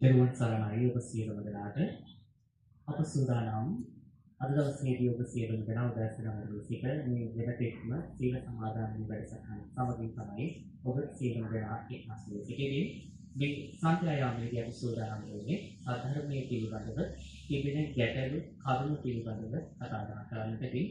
Everyone සරණයි ඔබ සියලුම දෙනාට අප සූදානම් අද දවසේදී ඔබ සියලුම දෙනා උදෑසන වරුවේ සිට මේ වෙනතෙක්ම සීල සමාදන් වැඩසටහන සමගින් තමයි ඔබ සියලුම දෙනා එක්රැස් වී සිටින්නේ මේ සංඛ්‍යායාමයේදී අපි සූදානම් වෙන්නේ අධර්මයේ පිළිබඳව තිබෙන ගැටලු කරුණු පිළිබඳව කතා බහ කරන්නටදී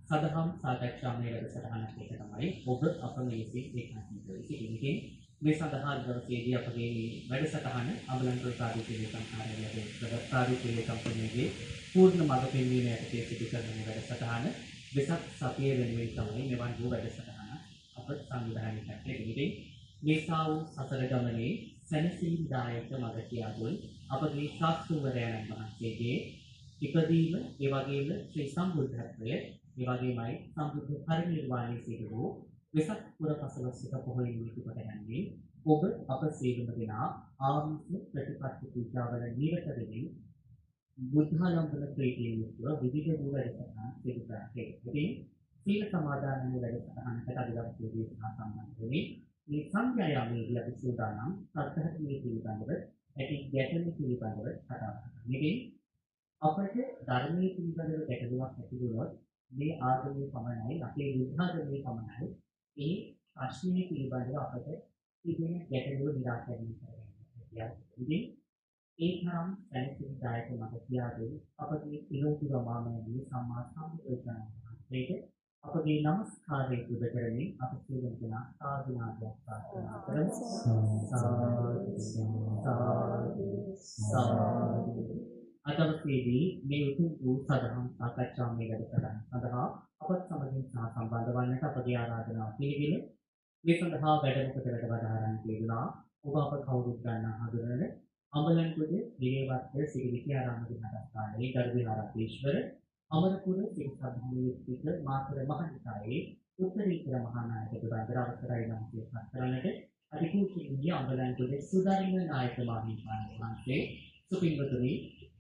සදහම් සාකච්ඡාමය වැඩසටහනක් එක තමයි ඔබ අප මේසේ එක්රැස් වී සිටින්නේ මේ සඳහා දවසේදී අපගේ වැඩසටහන අමලන්තර ප්‍රාදේශීය සංස්කාරයේ ප්‍රාදේශීය කම්පැනිගේ පූර්ණ මඟ පෙන්වීම යටතේ සිදු කරන වැඩසටහන වෙසක් සතිය වෙනුවෙන් තමයි මෙවන් වූ වැඩසටහන අප සංවිධානය කරන්නේ. මේ සා වූ සතර ගමනේ සැනසීමදායක මඟ කියා දුන් අපගේ ශාස්ත්‍රවරයන් වහන්සේගේ ඉපදීම ඒ වගේම ශ්‍රී සම්බුද්ධත්වය ඒ වගේමයි සම්බුද්ධ පරිනිර්වාණය සිදු වූ වෙසක් පුර පසළොස්වක පොහොයින් නිකුත් කරන්නේ ඔබ අප සියලුම දෙනා ආමිෂ ප්‍රතිපත්ති පූජාවල නිරත වෙමින් බුද්ධාලම්බන ප්‍රීතියෙන් යුක්තව විවිධ වූ වැඩසටහන් සිදු කරන්නේ. ඉතින් සීල සමාදාන වැඩසටහනකට අද දවසේදී සම්බන්ධ වෙන්නේ මේ සංඛ්‍යායාමයේදී අපි සූදානම් සත්‍යහතියේ පිළිබඳව ඇති ගැටලු පිළිබඳව කතා කරනවා. ඉතින් අපට ධර්මයේ පිළිබඳව ගැටලුවක් ඇති වුණොත් මේ ආගමේ පමණයි අපේ බුද්ධාගමේ පමණයි ඒ ප්‍රශ්නේ පිළිබඳව අපට තිබෙන ගැටලුව निराකරණය කරගන්න හැකියාව. ඉතින් ඒ තරම් සැලසිලිදායක මඟ කියා දෙන අපගේ පිළිතුර මාමයන්ගේ සම්මා සම්බුද්ධ වහන්සේට අපගේ නමස්කාරය පුද කරමින් අප සියලු දෙනා සාදුනාදයක් ප්‍රාර්ථනා කරමු. අදවසේදී මේ උතුම් වූ සදහම් සාකච්ඡාමය වැඩසටහන සඳහා අපත් සමගින් සම්බන්ධ වන්නට අපගේ ආරාධනාව පිළිගෙන මේ සඳහා වැඩම කොට වදාරන්න ලැබුණා. ඔබ අප කවුරුත් ගන්නා හඳුනන අමලන්කුද දිනේවත්ත සිරිවිති ආරාම විහාරස්ථානයේ ගරුවිහාරාධීශවර අමරපුර සිරි සභාවේ ස්ථිත මාතර මහනිකායේ උත්තරීතර මහානායක දුරාදර අවසරයි නම් ප්‍රකාශ කරන්නට අධිකූටිය අමලන්කුද සුධර්ම නායක මහත්මයාණන් වහන්සේ සුපින්වතුනි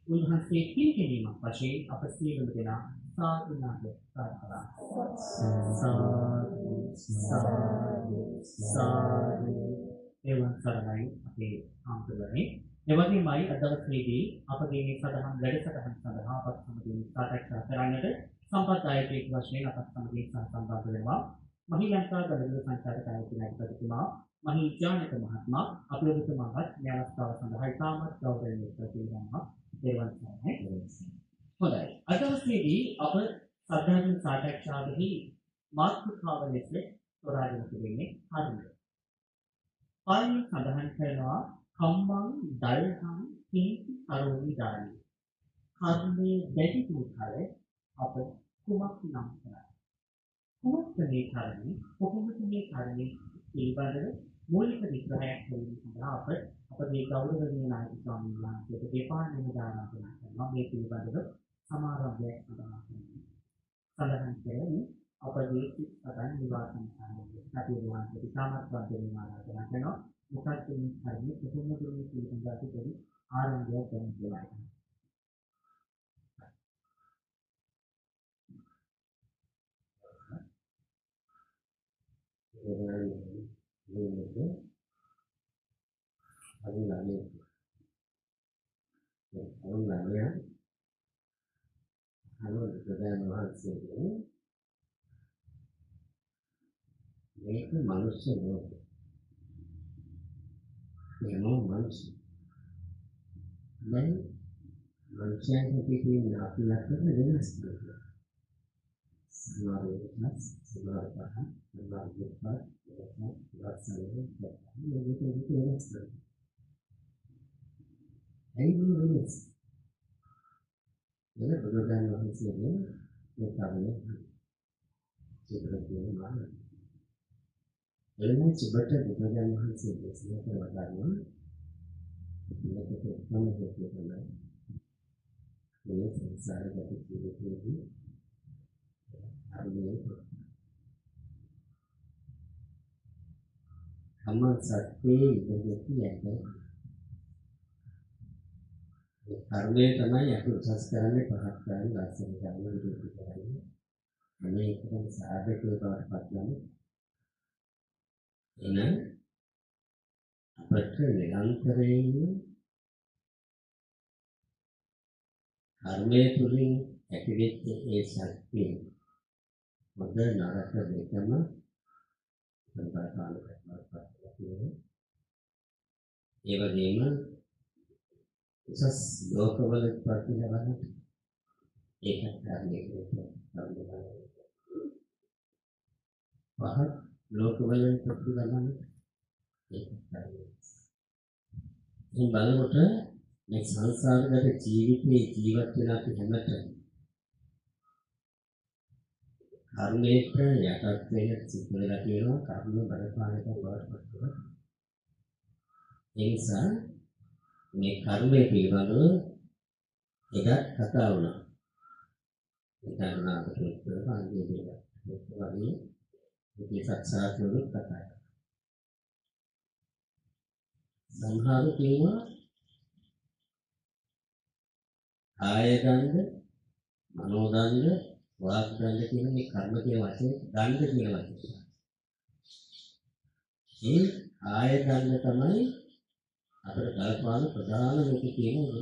උන්වහන්සේ පිළිගැනීමක් වශයෙන් අප සියලුම දෙනා සාදුනාද ප්‍රාර්ථනා සාදු එවන් සරණයි අපේ ආම්තුලනේ එවැනිමයි අද දවසේදී අපගේ මේ සදහම් වැඩසටහන සඳහා අපත් සමගින් සාකච්ඡා කරන්නට සම්ප්‍රදායික වශයෙන් අපත් සමගින් සම්බන්ධ වෙනවා මහිලංකා ගණන සංචාරක ආයතනයකටතුමා මහී ජානක මහත්මයා අපේ ඔබතුමාවත් මේ අවස්ථාව සඳහා ඉතාමත් ගෞරවයෙන් ප්‍රතිගන්නවා එවන් සරණයි. හොඳයි අද දවසේදී අප සාධාරණ සාකච්ඡාවෙහි මාතෘකාව ලෙස තෝරාගෙන තිබෙන්නේ කර්මය. පාළි සඳහන් කරනවා කම්මං දල්හං කීති කරෝමි දානි. කර්මයේ දැඩි වූ කල අප කුමක් නම් කරන්නේ? කුමක්ද මේ කර්මය? කොහොමද මේ කර්මය පිළිබඳව මූලික විග්‍රහයක් දෙන්න සඳහා අපගේ ගෞරවනීය නායක ස්වාමීන් වහන්සේට දෙපාරක් නිදානා කරනවා මේ පිළිබඳව සමාරම්භයක් සඳහන් කරන්නේ අපගේ සිතන් නිවාසන සාමයේ සතිවාසී සාමත් වන්දනීය ආරාධනා කරනවා මොකක්ද මේ කර්මය කොහොමද මේ පිළිබඳව අපි ආරම්භයක් ගන්න කියලා. මේක මනුෂ්‍ය ලෝකය. මේනෝ මනුෂ්‍ය. දැන් මනුෂ්‍යයන්ට තියෙන අපි ලක්ෂණ වෙනස් වෙනවා. සමාරෝහයක්, සමාරපහ, සමාරෝපත්, වාසනාවේ මේක වෙනස් වෙනවා. ඇයි මේ වෙනස්? එන බුදුරජාණන් වහන්සේගේ මේ කර්මය සිදුවෙන්නේ මාන. එළම සුබට බුදුරජාණන් වහන්සේ දේශනා කරන ධර්ම මේකට එකම හේතුව තමයි මේ සංසාරගත ජීවිතයේදී කර්මයේ අම සත්‍යයේ ඉඳී ඇත. ඒ කර්මය තමයි අපි උසස් කරන්නේ පහත් කරන්නේ ලස්සන කරන්නේ විදිහට කරන්නේ. මේකෙන් සාධකේ බවට පත් වෙනවා. එන අපට නිරන්තරයෙන් කර්මයේ තුලින් ඇතිවෙච්ච ඒ ශක්තිය මොකද නරක දෙකම සංකාරකාල කරනවා. ඒ වගේම උසස් ලෝකවල ප්‍රතිලබන ඒකත් කර්මයේ පහත් ලෝකවල ප්‍රතිලබන ඒකත් කර්මයේ. මේ බලකොට මේ සංසාරගත ජීවිතේ ජීවත් වෙන අපි හැමත කර්මයට යටත් වෙන සිත් වෙලා තියෙනවා කර්ම බලපානක බවට පත් වෙනවා. ඒ නිසා මේ කර්මය පිළිබඳව එදත් කතා වුණා. ඒතරනාට කියනවා අන්තිමට වගේ මේ සත්‍යාවලු කතා කරනවා. සම්හාර කියනවා ආය ගන්ධ, මනෝ ගන්ධ, වාග් ගන්ධ කියන මේ කර්ම කියන වචනේ ගන්ධ කියන වචනේ. මේ ආය ගන්ධ තමයි අපේ කල්පනාන ප්‍රධාන මුඛ කියන එක.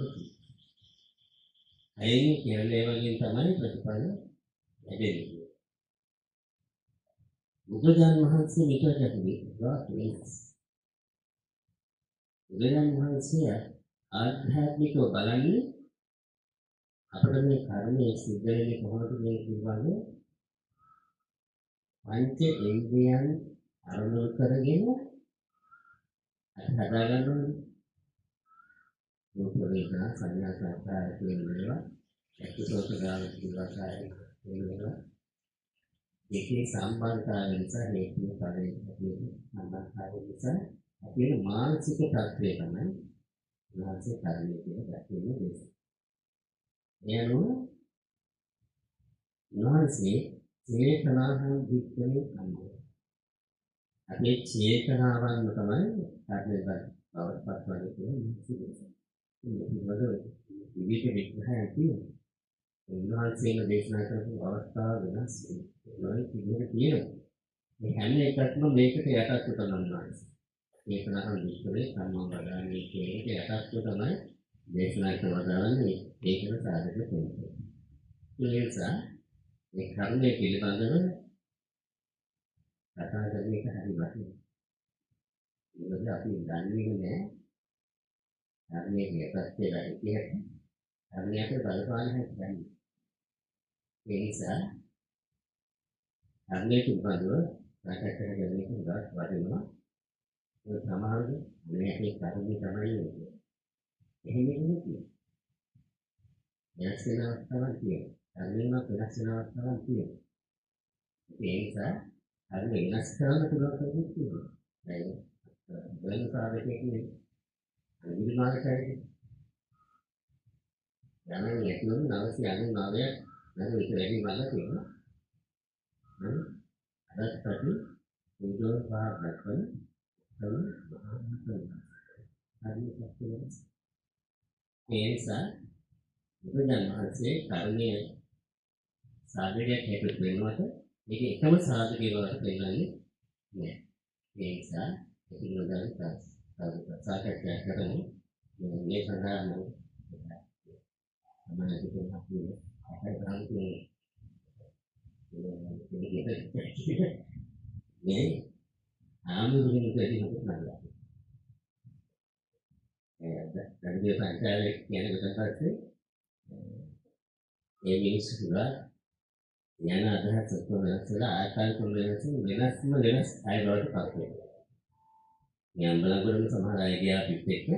අයින් කියන්නේ වලින් තමයි ප්‍රතිපල ලැබෙන්නේ. බුදුරජාණන් වහන්සේ මේක කියනවා බුදුරජාණන් වහන්සේ ආධ්‍යාත්මිකව බලන්නේ අපිට මේ කර්මයේ සිද්ධ වෙන්නේ කොහොමද කියන පිළිබඳව පංච ඉන්ද්‍රියන් අරමුණු කරගෙන අපි හදා ගන්න ඕනේ. රූප වේදනා සංඥා සංස්කාර කියන ඒවා එක්කසෝත ගාන කිව්වාසයි කියනවා. ඒකේ සම්බන්ධතාවය නිසා හේතු පරිදි සම්බන්ධතාවය නිසා අපේ මානසික තත්ත්වය තමයි මානසික කර්මය කියන දැක්වෙන්නේ දේශ. එයනෝ නාසයේ චේතනාහං වික්‍රමේ අන්නේ. අපේ චේතනාවන් තමයි කර්මයට බවට පත් වෙන්නේ කියන්නේ. විවිධ විග්‍රහයන් තියෙනවා. උන්වහන්සේම දේශනා කරපු අවස්ථාව වෙනස් වෙනවා. තියෙනවා. මේ හැම එකක්ම මේකට යටත්ව තමයි. චේතනාහං වික්‍රමේ කම්මං වදාන්නේ කියන එක යටත්ව තමයි දේශනා කරවදාන්නේ. ඒකම සාධක වෙන්නේ. ඒ නිසා මේ කර්මය පිළිබඳව කතා කරන එක හරි වටිනවා. මොකද අපි දන්නේ නැහැ කර්මයේ යටත් වෙලා ඉතිහාස කර්මයට බලපාන හැටි. ඒ නිසා කර්මයේ පිළිබඳව කතා කරගෙන ඉන්න උදාස් වටිනවා. ඒ සමාජ මේකේ කර්මය තමයි වෙන්නේ. එහෙම නෙමෙයි. වෙනස් වෙන අවස්ථාවක් තියෙනවා. කර්මෙම වෙනස් වෙන අවස්ථාවක් තියෙනවා. ඒ නිසා කර්ම වෙනස් කරන්න පුළුවන් කරුණු තියෙනවා. දැන් වෙන සාධකයක් නෙවෙයි. අනිවාර්යයි. යන්නේ නැතිවම 999 නම් විතර වැඩි වල තියෙනවා. අදත් පැති උදේ පාරක්වල ඒ නිසා බුදුන් වහන්සේ කර්මයේ සාධකයක් හේතු වෙනවට මේක එකම සාධකයක් වලට පෙන්නන්නේ නෑ. ඒ නිසා පිළිවෙලෙන් සාකච්ඡා කරමු. මේ සඳහා මම මේ ආමුදුරින් දෙවි මොකක්ද නෑ. දැන් පංචාලේ කියන කොට පස්සේ ඒ මිනිස්සුලා යන අදහස් ඔක්කොම වෙනස්ලා ආකාර කොල්ල වෙනස්ම වෙනස් අය බවට පත් වෙනවා. මේ අම්බලගොඩම සමහර අය ගියා පිට එක්ක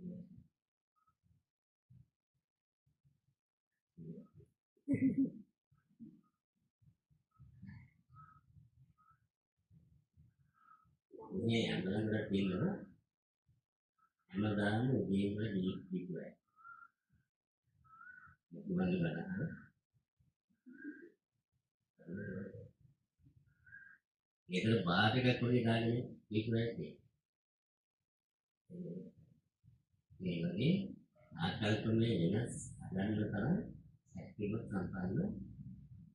Ini adalah berarti Ramadan lebih di gue. Gimana? Itu baru kita kulit kali di gue. Ini lagi akal punya jelas dan letaknya aktif sampai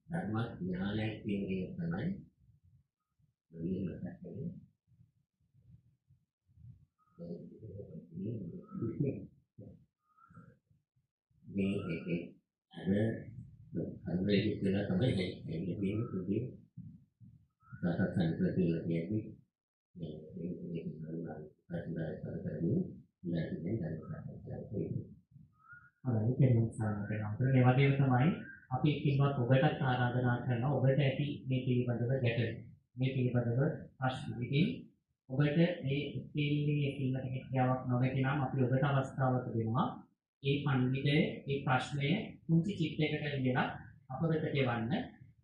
dharma ज्ञान yang tinggi tanai ini letaknya. Ini ada itu kita sampai yang lebih katakan lebih ini හොඳයි කෙනෙක් සාකච්ඡා කරනවා. ඒ වගේම තමයි අපි කිව්වත් ඔබටත් ආරාධනා කරනවා ඔබට ඇති මේ පිළිබඳව ගැටලු. මේ පිළිබඳව ප්‍රශ්න. ඉතින් ඔබට මේ ස්කීලින්ගේ කින්නට හැකියාවක් නොමැති නම් අපි ඔබට අවස්ථාවක් දෙනවා. ඒ පඬිතුගේ මේ ප්‍රශ්නය කුංචි චිත්‍රයකට ලියලා අප වෙත ගෙවන්න.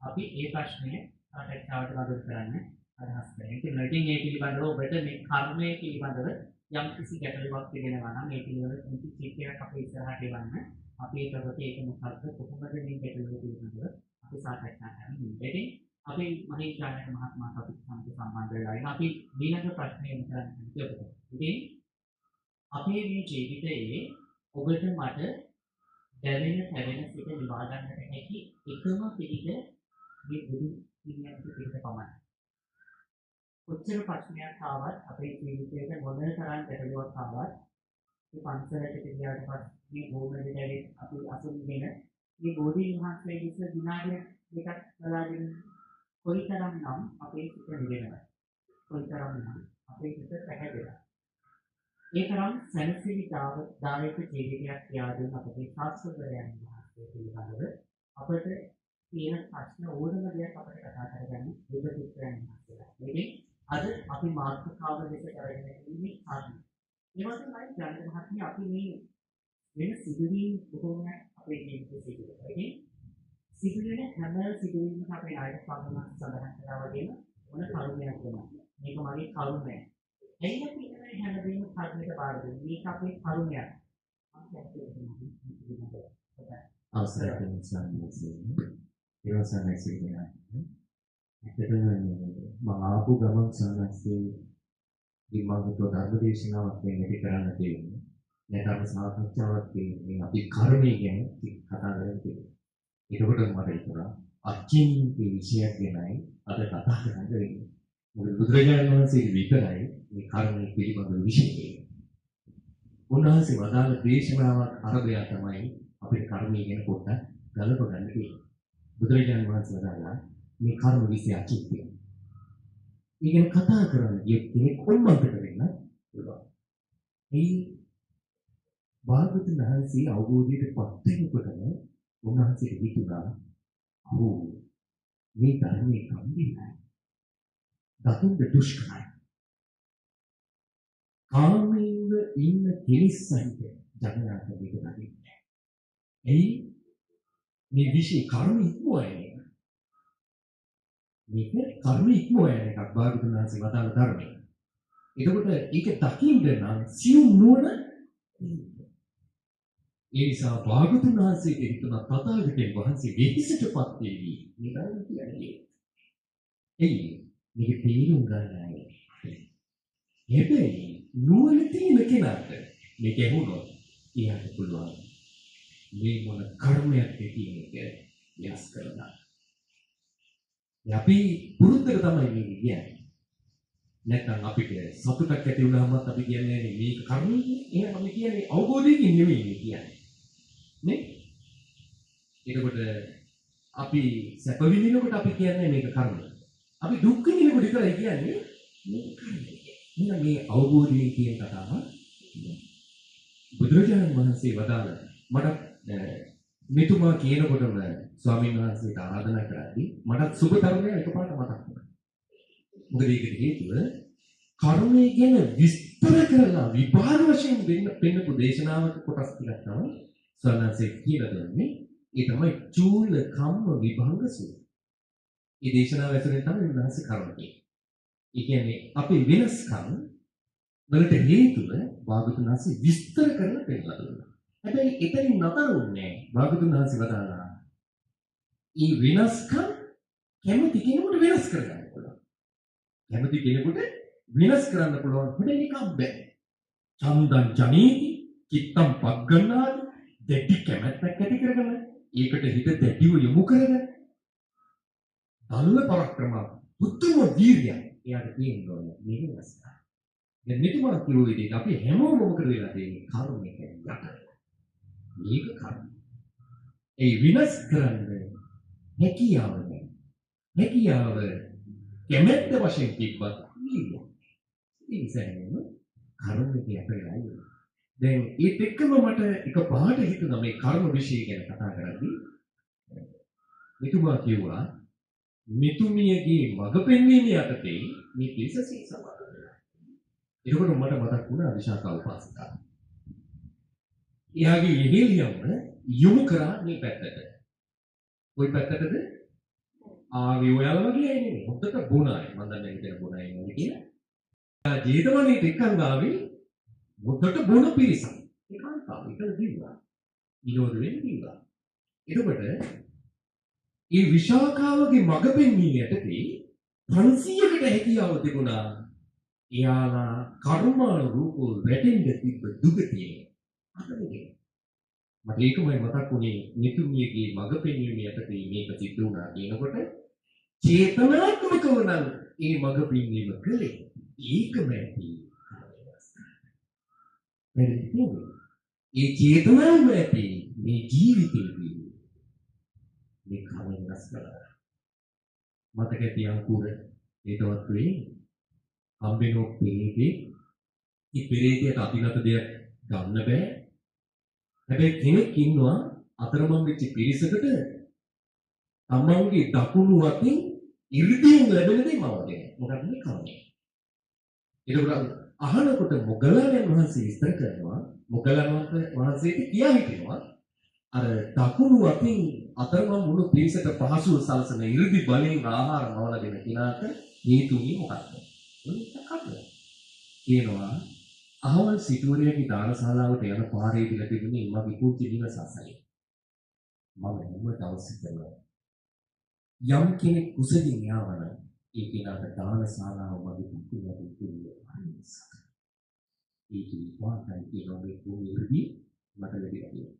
අපි මේ ප්‍රශ්නය සාකච්ඡාවට මඟ කරන්න අදහස් කරනවා. ඉතින් මේ පිළිබඳව ඔබට මේ කර්මය පිළිබඳව යම් කිසි ගැටලුවක් තිබෙනවා නම් මේ පිළිවෙල කුංචි චිත්‍රයක් අපේ ඉස්සරහට ගෙවන්න. අපි ඒක මොකක්ද කොහොමද මේ ගැටලුව පිළිබඳව අපි සාකච්ඡා කරන්නේ. ඉතින් අපි මහේෂානක මහත්මයාට අපි සම්බන්ධ වෙලා ඉන්න. අපි ඊළඟ ප්‍රශ්නේ විතරක් කියපුවා. ඉතින් අපේ මේ ජීවිතයේ ඔබට මට දැවෙන සිත නිවා ගන්නට හැකි එකම පිළිග මේ බුදු පිළිගන්න පිළිග පමණයි. කොච්චර ප්‍රශ්නයක් ආවත් අපේ ජීවිතේට මොන තරම් ගැටලුවක් ආවත් මේ පන්සලට ගියාට පස්සේ මේ භූමියේදී අපි අසුන්ගෙන මේ බෝධි මහත්මයා විසින් දිනාගෙන දෙකක් බලාගෙන කොයිතරම් නම් අපේ සිත නිවෙනවා. කොයිතරම් නම් අපේ සිත පැහැදෙනවා. ඒ තරම් සැනසීමේ දායක ජීවිතයක් යාදුන අපේ ශාස්ත්‍රඥයන් වහන්සේ පිළිබඳව අපට තියෙන ප්‍රශ්න ඕනම දෙයක් අපිට කතා කරගන්න බුදු පුත්‍රයන් වහන්සේලා. මේකෙන් අද අපි මාතෘකාව දෙක කරගෙන ඉන්නේ ආදී. ඒ වගේමයි ජානක මහත්මිය අපි මේ වෙන සිදුවීම් බොහෝම අපේ ජීවිතේ සිදුවෙනවා. ඒකේ සිදුවෙන හැම සිදුවීමක් අපේ ආයත සම්බන්ධ සඳහන් කළා වගේම මොන කරුණයක් වෙනවා. මේක මගේ කරුණය. එයින් අපි මේ හැමදේම කර්මයට බාර දෙන්නේ. මේක අපේ කරුණයක්. අවසරයි ඉවසන්නේ සිටිනවා. ඇත්තටම මම ආපු ගමන් සානස්සේ විමානතෝ ධර්මදේශනාවක් වෙන්නේ කරන්න තියෙන්නේ. නැත්නම් සාකච්ඡාවක් තියෙන්නේ අපි කර්මය ගැන කතා කරන්නේ. ඒකකොට මට හිතුණා අචින්ති විෂයක් ගැනයි අද කතා කරන්න වෙන්නේ. මොකද බුදුරජාණන් වහන්සේ විතරයි මේ කර්මය පිළිබඳව විශේෂයි. උන්වහන්සේ වදාළ දේශනාවක් අරබය තමයි අපේ කර්මය ගැන පොඩ්ඩක් ගලප ගන්න තියෙන්නේ. බුදුරජාණන් වහන්සේ වදාළා මේ කර්ම විශ්ය අචින්ති. ඉගෙන කතා කරන්න ගියොත් කෙනෙක් කොම්මන්ට වෙන්න පුළුවන්. මේ භාගතුන් වහන්සේ අවබෝධයට පත් වෙනකොටම උන්වහන්සේට හිතුණා ඔව් මේ ධර්මයේ කම්බිනයි. දතුන්ද දුෂ්කරයි. කාමීව ඉන්න කෙලිස්සන්ට ජනනාත දෙක නැගින්නේ. එයි මේ විශේෂ කර්ම ඉක්මවන්නේ. මේක කර්ම ඉක්මවන්නේ එකක් භාගතුන් වහන්සේ වදාළ ධර්මය. එතකොට ඒක දකින්න නම් සියුම් නුවණ ඒ නිසා භාගතුන් වහන්සේ කියන තථාගතයන් වහන්සේ වෙහිසටපත් වේවි. මේකයි කියන්නේ. එයි මේක තේරුම් ගන්නයි. හැබැයි නුවණ තියෙන කෙනාට මේක ඇහුනොත් එයාට පුළුවන් මේ මොන කර්මයක් කියන එක වෙනස් කරන්න. අපි පුරුද්දට තමයි මේ කියන්නේ. නැත්නම් අපිට සතුටක් ඇති වුණාම අපි කියන්නේ මේක කර්මය. එහෙනම් අපි කියන්නේ අවබෝධයකින් නෙමෙයි කියන්නේ. නේ? එතකොට අපි සැප විඳිනකොට අපි කියන්නේ මේක කර්මය. අපි දුක් විඳිනකොට විතරයි කියන්නේ මේක කර්මය. එහෙනම් මේ අවබෝධයෙන් කියන කතාව බුදුරජාණන් වහන්සේ වදාළ මට මෙතුමා කියනකොටම ස්වාමීන් වහන්සේට ආරාධනා කරද්දී මට සුබ ධර්මය එකපාරට මතක් වුණා. මොකද ඒකට හේතුව කර්මය ගැන විස්තර කරලා විභාග වශයෙන් පෙන්නපු දේශනාවක කොටස් ටිකක් තමයි සවනාසේ කියලා දුන්නේ. ඒ තමයි චූල කම්ම විභංග සූත්‍රය. මේ දේශනාව ඇතුලේ තමයි උන්වහන්සේ කරුණේ. ඒ කියන්නේ අපේ වෙනස්කම් වලට හේතුව භාගතුන් වහන්සේ විස්තර කරලා පෙන්නලා දුන්නා. හැබැයි එතනින් නතර වුණේ භාගතුන් වහන්සේ වදාළා. මේ වෙනස්කම් කැමති කෙනෙකුට වෙනස් කරගන්න පුළුවන්. කැමති කෙනෙකුට වෙනස් කරන්න පුළුවන්. හැබැයි නිකම් බෑ. චන්දං ජනේති චිත්තම් පග්ගණ්ණාති දෙටි කැමැත්තක් ඇති කරගන්න. ඒකට හිත දැඩිව යොමු කරගෙන දල්ල පරක්‍රම උතුම් වීර්යය එයාට තියෙනවා මේ වෙනස්කම්. දැන් මෙතුමා කියෝ විදිහට අපි හැමෝම මොකද වෙලා තියෙන්නේ කර්මයක යට. මේක කර්ම. ඒ විනාශ කරන්න හැකියාව නැහැ. හැකියාව කැමැත්ත වශයෙන් තිබ්බත් නීය. ඒ නිසා කර්මයක යට වෙලා ඉන්නේ. දැන් ඒත් එක්කම මට එක පාට හිතුණා මේ කර්ම વિશે ගැන කතා කරද්දී මෙතුමා කියුවා මෙතුමියගේ මඟ පෙන්වීම යටතේ මේ පිරිස සමාදන් වෙනවා. ඒකෝට මට මතක් වුණා විශාකා උපාසිකා. එයාගේ ඉහිලියම යොමු කරා මේ පැත්තට. කොයි පැත්තටද? ආවේ ඔයාලා වගේ නෙමෙයි. හොද්දට බොනායි. මම දන්නේ හිතන බොනායි නෙමෙයි කියලා. ජීවිතවලට එක්කන් ගාවේ හොද්දට බොන පිරිසක්. ඒකාන්තාව එකල දිව්වා. විනෝද වෙන්නේ දිව්වා. එතකොට මේ විශාකාවගේ මඟ පෙන්වීම යටතේ 500කට හැකියාව තිබුණා. එයාලා කර්මානුරූපව වැටෙන්න තිබ්බ දුගතිය අතනේ. මට ඒකමයි මතක් වුණේ නිතුමියගේ මඟ පෙන්වීම යටතේ මේක සිද්ධ වුණා කියනකොට චේතනාත්මකව නම් මේ මඟ පෙන්වීම කළේ ඒකම ඇති. ඒ චේතනාවම ඇති මේ ජීවිතේදී මේ කමෙන් රස කරලා මතක තියාගන්න ඒකවත් වෙයි හම්බෙනෝ පෙරේදී මේ පෙරේදියට අතිගත දෙයක් ගන්න බෑ. හැබැයි කෙනෙක් ඉන්නවා අතරමං වෙච්ච පිරිසකට තමන්ගේ දකුණු අතින් ඉර්ධියෙන් ලැබෙන දේ මවදේ. මොකක්ද මේ කන්නේ? ඒකට අහනකොට මොග්ගලයන් වහන්සේ විස්තර කරනවා මොග්ගලයන් වහන්සේට කියා හිටිනවා අර දකුණු අතින් අතරමං වුණු පිරිසට පහසුව සලසන ඉර්ධි බලෙන් ආහාර මවලා දෙන කෙනාට හේතුනේ මොකක්ද? කියනවා අහවල් සිටුවරයාගේ දානශාලාවට යන පාරේ දිලා තිබුණේ මගේ කුංචි නිවසසයි. මම හැම දවසකම යම් කෙනෙක් කුසලින් යාවන ඒ කෙනාට දානශාලාව මගේ කුංචි නිවසට අනිසක්. ඒක විපාකයි කියනවා මේ කුංචි මට ලැබිලා.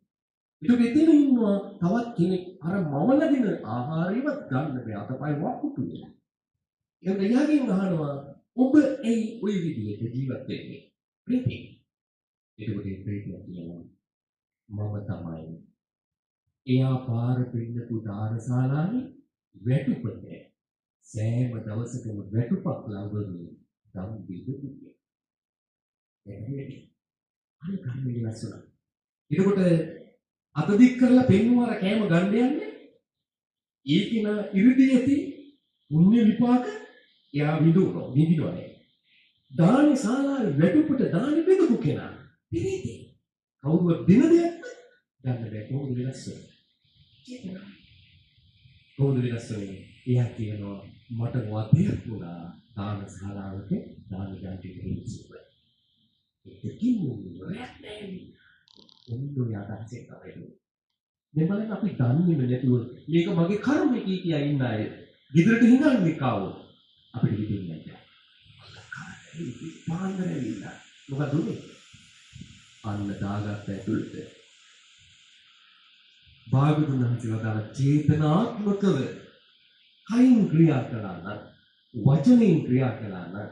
ඒක එතන ඉන්නවා තවත් කෙනෙක් අර මවලා දෙන ආහාරයවත් ගන්න බෑ අතපය වකුටු වෙලා. ඒක එයාගෙන් අහනවා ඔබ ඒ ওই විදිහට ජීවත් වෙන්නේ ප්‍රීති. ඒකෝට ප්‍රීතිය කියනවා මම තමයි. එයා පාර පින්නපු දානශාලාවේ වැටුපට සෑම දවසකම වැටුපක් ලඟදී දම් බෙදපු කිය. අනේ කර්මයේ ලස්සන. ඒකෝට අත දික් කරලා පෙන්වුවාර කෑම ගන්න යන්නේ. ඒකින ඉරිදීති පුණ්‍ය විපාක එයා විඳිනවනේ. දානි ශාලාවේ වැටුපට දානි බෙදපු කෙනා පිරිති. කවුරුවත් දින දෙයක් ගන්න බෑ. කොහොමද වෙනස් වෙන්නේ? කොහොමද වෙනස් වෙන්නේ? එයා කියනවා මට වදයක් වුණා දාන ශාලාවක දාන ගන්න දෙන්නේ. ඒක කිව්වොත් ඔන්න යාදාසේ තමයි. මේ බලන්න අපි දන්නේ නැතුව මේක මගේ කර්මය කියා ඉන්න අය. ගෙදරට හිඟන්නේ කාවෝ අපිට හිතෙන්නේ නැහැ. පාන්දරේ ඉන්න. මොකද උනේ? අන්න දාගත්ත ඇතුළත. භාගතුන් වහන්සේ වදාළ චේතනාත්මකව කයින් ක්‍රියා කළා නම් වචනෙන් ක්‍රියා කළා නම්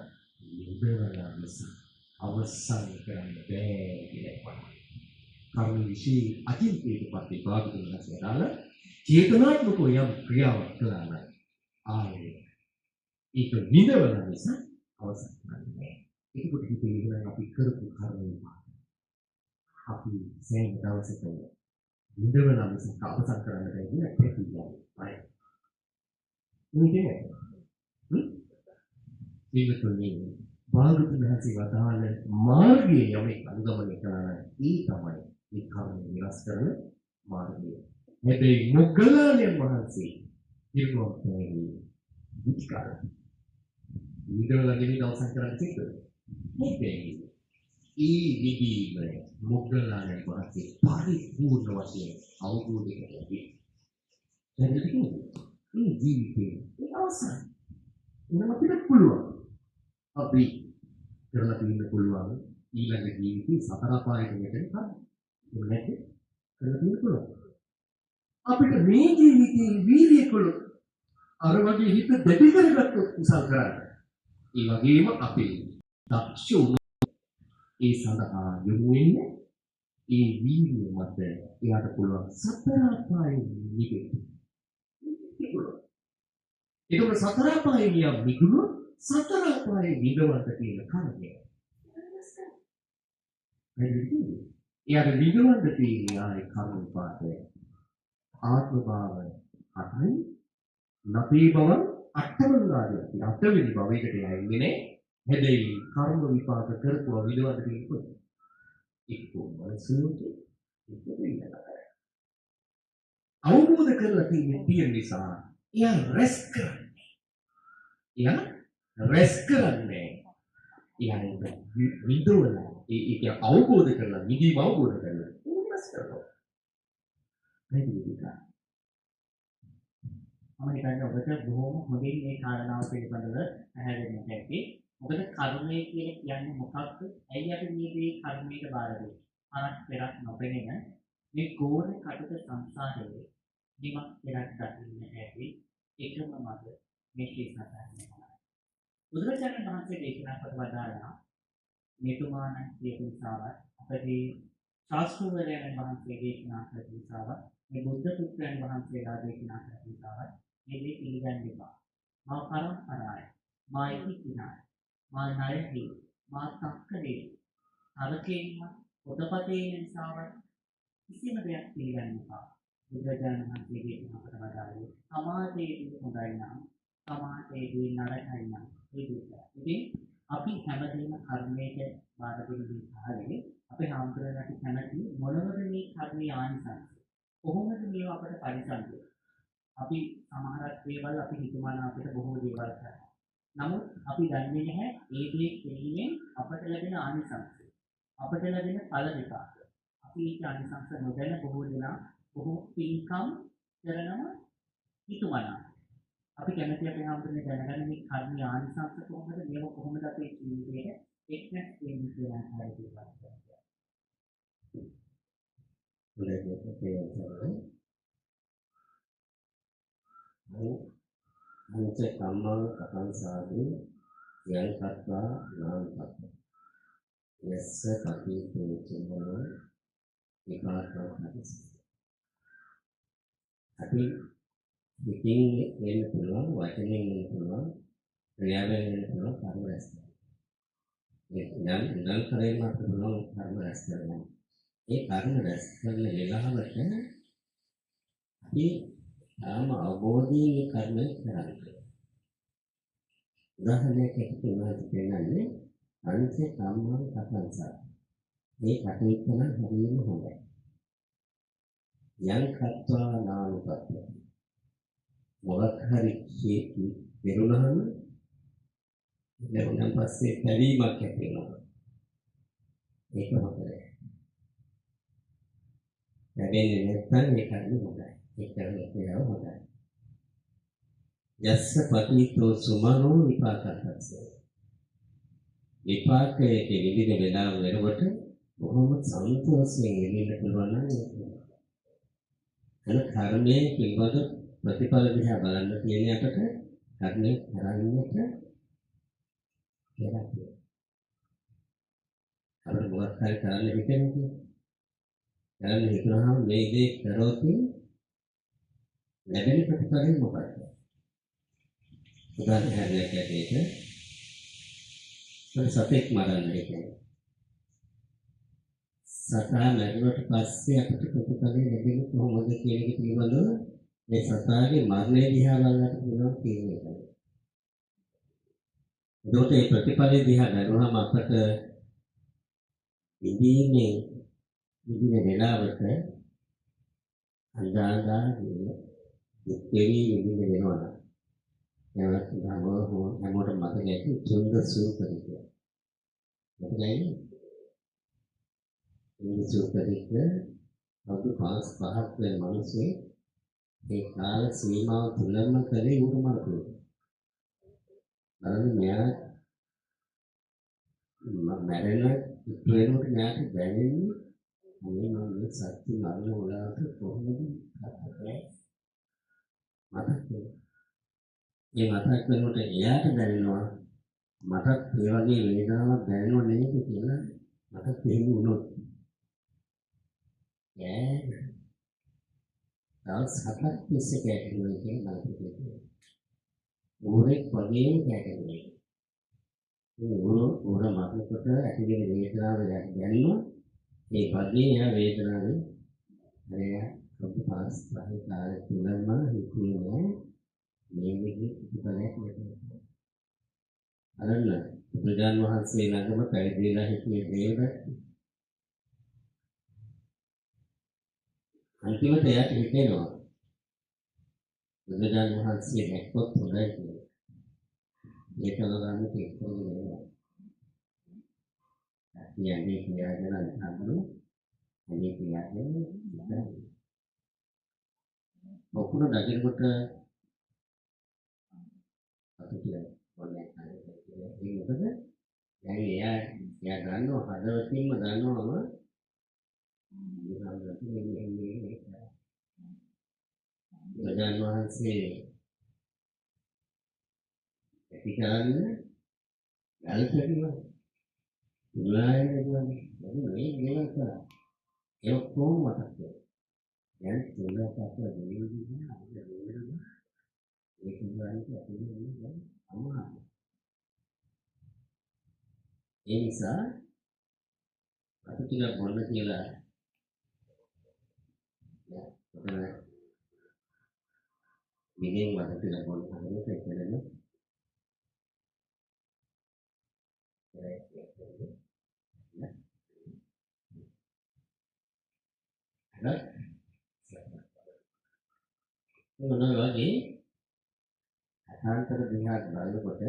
නිබරණ නිසා අවසන් කරන්න බෑ කියලා. කර්ම විශ්ේ අචින්තේකපත් භාගතුන් වහන්සේ වදාළ චේතනාත්මකව යම් ක්‍රියාවක් කළා නම් ආයේ ඒක නිදවන නිසා අවසන් කරන්නේ. ඒකට හිතේ අපි කරපු කර්ම විපාක. අපි සෑම දවසකම නිදවන නිසා අවසන් කරන්න බැහැ කියලා කියනවා. මේකනේ. මේකතුනේ භාගතුන් වහන්සේ වදාළ මාර්ගයේ යමෙක් අනුගමනය කරන ඒ තමයි ඒ කර්ම විනාශ කරන මාර්ගය. හැබැයි මොග්ගල්ලාණන් වහන්සේ නිර්වාණ පෑවේ විචාර. විදවලගේ දවසක් කරන්න සිද්ධ. හැබැයි ඒ විදීම මොග්ගල්ලාණන් වහන්සේ පරිපූර්ණ වශයෙන් අවබෝධ කරගන්නවා. දැන් මේ ජීවිතේ අවසන්. එනම් අපිට පුළුවන්. අපි කරලා තියෙන්න පුළුවන් ඊළඟ ජීවිතේ සතර අපායට යන්න කලින්. ඒක නැති කරලා තියෙන්න පුළුවන්. අපිට මේ ජීවිතේ වීර්යය කළොත් අර වගේ හිත දෙවි කරගත්තොත් කුසල් කරන්න. ඒ වගේම අපි දක්ෂ වුණොත් ඒ සඳහා යොමු වෙන්නේ ඒ වීර්යය මත එයාට පුළුවන් සතර අපායේ නිවෙන්න. ඒක සතර අපායේ නිගුණ සතර අපායේ නිගවන්ත කියන කාරණය. එයාට නිගවන්ත තියෙන ආයේ කර්ම පාඩය. ආත්ම භාවය අතයි නැති බව අටවලාදී අටවෙනි භවයකට යන්නේ නේ. හැබැයි කර්ම විපාක කරපුවා විදවන්ත කෙනෙකුට එක්කෝ මනසුට අවබෝධ කරලා තියෙන නිසා එයා රෙස් කරන්නේ. එයා රෙස් කරන්නේ. එයා විදවල ඒක අවබෝධ කරලා විදීම අවබෝධ කරලා රෙස් කරනවා. නේද? මම හිතන්නේ ඔබට බොහොම හොඳින් මේ කාරණාව පිළිබඳව පැහැදිලි වෙන්න ඇති. මොකද කර්මය කියන්නේ මොකක්ද? ඇයි අපි මේ කර්මයට බාර දෙන්නේ? අරක් පෙරක් නොපෙනෙන මේ ගෝණ කටක සංසාරයේ නිමක් පෙරක් දකින්න ඇති එකම මඟ මේ ශීසතරණය. බුදුරජාණන් වහන්සේ දේශනා කොට වදාළා මෙතුමාණන් කියපු නිසාවත් අපේ ශාස්ත්‍රවරයන් වහන්සේ දේශනා කළ නිසාවත් මේ බුද්ධ පුත්‍රයන් වහන්සේලා දේශනා කළ නිසාවත් මේ දේ පිළිගන්න එපා. මා පරම්පරාවයි, මා ඉතිහාසය, මා ණයෙහි, මා තක්කලේ, අරකේම පොතපතේ නිසාවත් කිසිම දෙයක් පිළිගන්න එපා. බුදුරජාණන් වහන්සේ දේශනා කොට වදාළේ සමාජයේදී හොඳයි නම් සමාජයේදී නරකයි නම් ඒ දෙක. ඉතින් අපි හැමදේම කර්මයට බාර දෙන කාලේ අපේ හාමුදුරුවන්ට කැමති මොනවද මේ කර්මයේ ආනිසංස? කොහොමද මේවා අපට පරිසම්පද? අපි සමහරක් දේවල් අපි හිතමනා අපිට බොහෝ දේවල් කරනවා. නමුත් අපි දන්නේ නැහැ ඒ දේ කෙරීමෙන් අපට ලැබෙන ආනිසංස. අපට ලැබෙන ඵල විපාක. අපි ඒක ආනිසංස නොදැන බොහෝ දෙනා බොහෝ පින්කම් කරනවා හිතමනා. අපි කැමති අපේ හාමුදුරුවනේ දැනගන්න මේ කර්මයේ ආනිසංස කොහොමද? මේව කොහොමද අපේ ජීවිතේට එක්නස් වෙන්නේ කියලා හරියට මුච කම්මං කතං සාදු යං කତ୍වා නාම කත්ත යස්ස කපීතෝ චුම්බන විපාකෝ හරිස. අපි දෙකින් වෙන්න පුළුවන්, වචනෙන් වෙන්න පුළුවන්, ක්‍රියාවෙන් වෙන්න පුළුවන් කර්ම රැස් කරනවා. නම් කරේම අපිට පුළුවන් කර්ම රැස් කරනවා. ඒ කර්ම රැස් කරන වෙලාවට අපි ආම අවබෝධයෙන් ඒ කර්ම කරන්නේ. උදාහරණයක් කියනවා කියන්නේ අංශ කම්මං කතංසා. මේ කටයුත්ත නම් හරියම හොඳයි. යං කତ୍වා නානුපත්ත. මොකක් හරි කීකි පෙරුණහම ඊළඟට පස්සේ පැවීමක් ඇති වෙනවා. ඒක හොඳයි. නැගෙන්නේ නැත්නම් ඒක හරි හොඳයි. ඒක කරන්නේ හොඳයි. යස්ස පටිතෝ සුමනෝ විපාකත්ස. විපාකයේ විවිධ වෙලාව වෙනකොට බොහොම සන්තෝෂයෙන් ඉන්න පුළුවන් නම් ඒක කර්මයේ පිළිබඳ ප්‍රතිඵල දිහා බලන්න කියන අපට කර්මයේ කරන්නට කියලා. අපිට මොකක් හරි කරන්න හිතෙන්නේ. කරන්න හිතනහම මේ දේ කරොත් ලැබෙන ප්‍රතිඵලය මොකක්ද? උදාහරණයක් ඇටියට සතෙක් මරන්න හිතෙනවා. සතා මැරුණට පස්සේ අපිට ප්‍රතිඵලය ලැබෙන්නේ කොහොමද කියන එක පිළිබඳව මේ සතාගේ මරණය දිහා බලන්න පුළුවන් කියන්නේ. ඒකට ඒ ප්‍රතිපලෙ දිහා බලනවාම අපට ඉදීනේ ඉදින වෙලාවට අඳාඳා දෙවි ඉදින වෙනවා. ඒවත් හැමෝටම මතක ඇති චුන්ද සූපරික. මොකදයි? චුන්ද සූපරික අවුරුදු 5ක් වෙන මිනිස්සේ ඒ කාල සීමාව තුලම කරේ උරුමකු. බලන්න මෙයා මැරෙන ඉක්වෙනකොට න්යාට දැනෙන්නේ මේ මම මේ සත්‍ය මරණ වලට කොහොමද මතක් මතක් වෙනකොට එයාට දැනෙනවා මටත් ඒ වගේ වේදනාවක් දැනෙනව නේද කියලා මට තේරුම් වුණොත් දවස් 7ක් තිස්සේ කැටුනේ කියලා මම හිතුවා. ඕරෙක් වගේම කැටුනේ. ඕර මතකට ඇතිවෙන වේදනාව දැනෙනවා. ඒ වගේ එයා වේදනාවෙන් එයා කොටස් පහේ කාලේ තුනම හිතුවේ මේ විදිහට ප්‍රතිඵලයක් ලැබෙනවා. අරන්න බුදුන් වහන්සේ ළඟම පැවිදිලා හිටියේ දේව අන්තිමට එයාට හිතෙනවා බුදුන් වහන්සේ දැක්කොත් හොඳයි කියලා. ඒක ලබන්න තියෙනවා. කියන්නේ කියාගෙන අහන්න අනේ කියන්නේ ඔකුණ දකිනකොට අපිට ඕනේ ඒ මොකද දැන් එයා ගන්නවා හදවතින්ම ගන්නවම බුදුන් වහන්සේ පිටාන්න ගල්පෙන්නවා උලායනවා මේ ගලක ඒ කොහොම මතක් දැන් තුලකට දෙවියන් අපිට දෙවියන් ඒක ගානට අපිට අමාරු ඒ නිසා අපි ටිකක් බොන්න කියලා මිගෙන් වද කියලා බොන්න හදනකොට ඒකදම මොනවාගේ අසාන්තර දිහා බලනකොට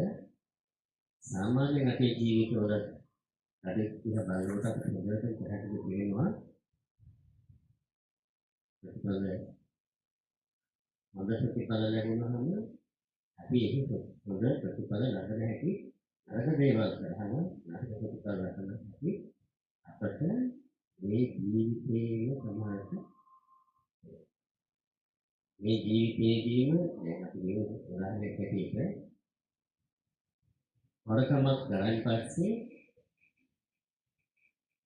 සාමාන්‍යයෙන් අපේ ජීවිතවල අදිට දිහා බලනකොට අපිට හොඳට පැහැදිලි වෙනවා හොඳ ප්‍රතිඵල ලැබුණාම අපි ඒක හොඳ ප්‍රතිඵල ලබන හැටි නරක දේවල් කරාම නරක ප්‍රතිඵල ලබන හැටි අපට මේ ජීවිතයේ සමාජ මේ ජීවිතයේදීම දැන් අපි මේ උදාහරණයක් ඇටියෙක හොරකමක් කරන් පස්සේ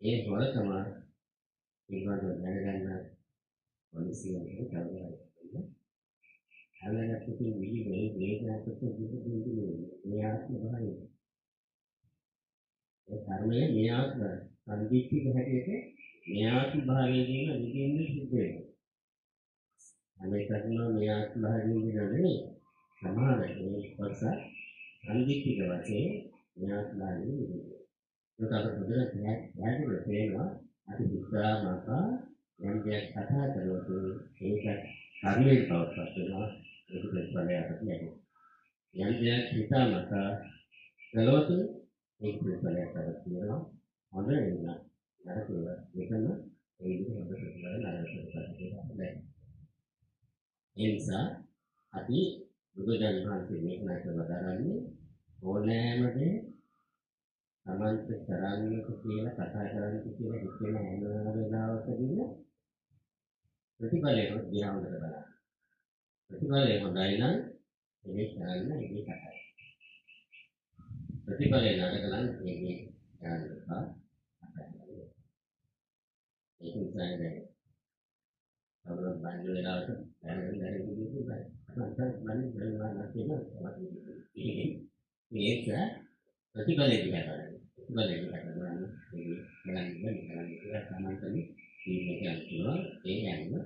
ඒ හොරකම පිළිබඳව දැනගන්න පොලිසියෙන් කවදාවත් අලගත්තු විදිහේ වේදනාවකට දුන්නේ මේ ආත්ම භාවය ඒ කර්මය මේ ආත්ම සංදික්ඛික හැටියට මේ ආත්ම භාවයේදීම නිදෙන්නේ සිද්ධ වෙනවා. අනේ කරනවා මේ ආත්ම භාවයේදී නෙවෙයි සමාන ඒ කොටස සංදික්ඛික වශයෙන් මේ ආත්ම භාවයේදී නිදෙන්නේ. ඒක අපට හොඳට තේරෙනවා අපි විස්තරාමක යම් දෙයක් කතා කරනකොට ඒක කර්මයෙන් පවත්වා වෙනවා ඒක ප්‍රතිඵලයක් නෙවෙයි. යම් දෙයක් හිතාමක කළොත් ඒක ප්‍රතිඵලයක් තියෙනවා. හොඳ වෙනවා. නරක වෙනවා. ඒකම ඒ විදිහට හොඳ ප්‍රතිඵල නරක ප්‍රතිඵල නැහැ. ඒ නිසා අපි බුදුදහම වහන්සේ මේකනට වදාරන්නේ ඕනෑම දේ සමන්ත කරන්නට කියලා කතා කරන්නට කියලා හිතෙන හැම වෙලාවකදීම ප්‍රතිඵලය දිහාවට බලන්න. ප්‍රතිඵලය හොඳයි නම් ඒක කරන්න ඒක කතායි. ප්‍රතිඵලය නරක නම් ඒක කරන්න එපා. ඒක නිසා දැන් අවුරුදු 5 වෙලාවට දැනගෙන ඉඳිලා අන්තර මනින් බලනවා කියනවා. ඒක ප්‍රතිඵලය දිහා බලන්න. ප්‍රතිඵලය දිහා බලන්න. ඒක බලන්න සමාන්තරයි මේක කියනවා ඒ යන්නේ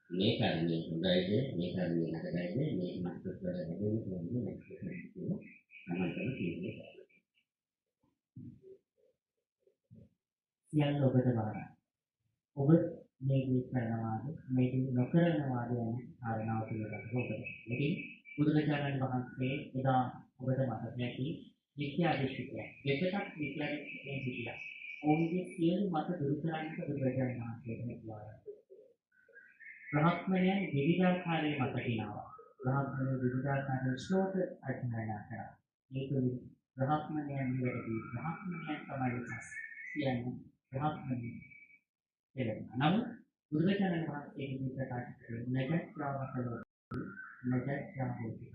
මේ කාරණේ හොඳයිද මේ කාරණේ නරකයිද මේ මාතෘකාව හැදෙන්නේ කොහොමද නැත්නම් සමාන්තර කියන්නේ ඔබට බලන්න. ඔබ මේ දේ කරනවාද මේ දේ නොකරනවාද යන කාරණාව පිළිබඳව ඔබට. ඉතින් බුදුරජාණන් වහන්සේ එදා ඔබට මතක නැති විද්‍යා දෘෂ්ටිකය. දෙකක් විද්‍යා දෘෂ්ටිකයෙන් සිටියා. ඔවුන්ගේ සියලු මත දුරු කරන්නට බුදුරජාණන් වහන්සේ හැකියාව. බ්‍රහ්මයන් විවිධාකාරයේ මත කිනාවා. බ්‍රහ්මයන් විවිධාකාරයේ ශ්ලෝක අධ්‍යයනය කරා. මේ තුලින් බ්‍රහ්මයන් නිවැරදි බ්‍රහ්මයන් තමයි කියන්නේ බ්‍රහ්මයන් කියලා. නමුත් බුදුරජාණන් වහන්සේගේ ප්‍රකාශ කරන නජත්‍යාවතලෝ නජත්‍යාවෝති.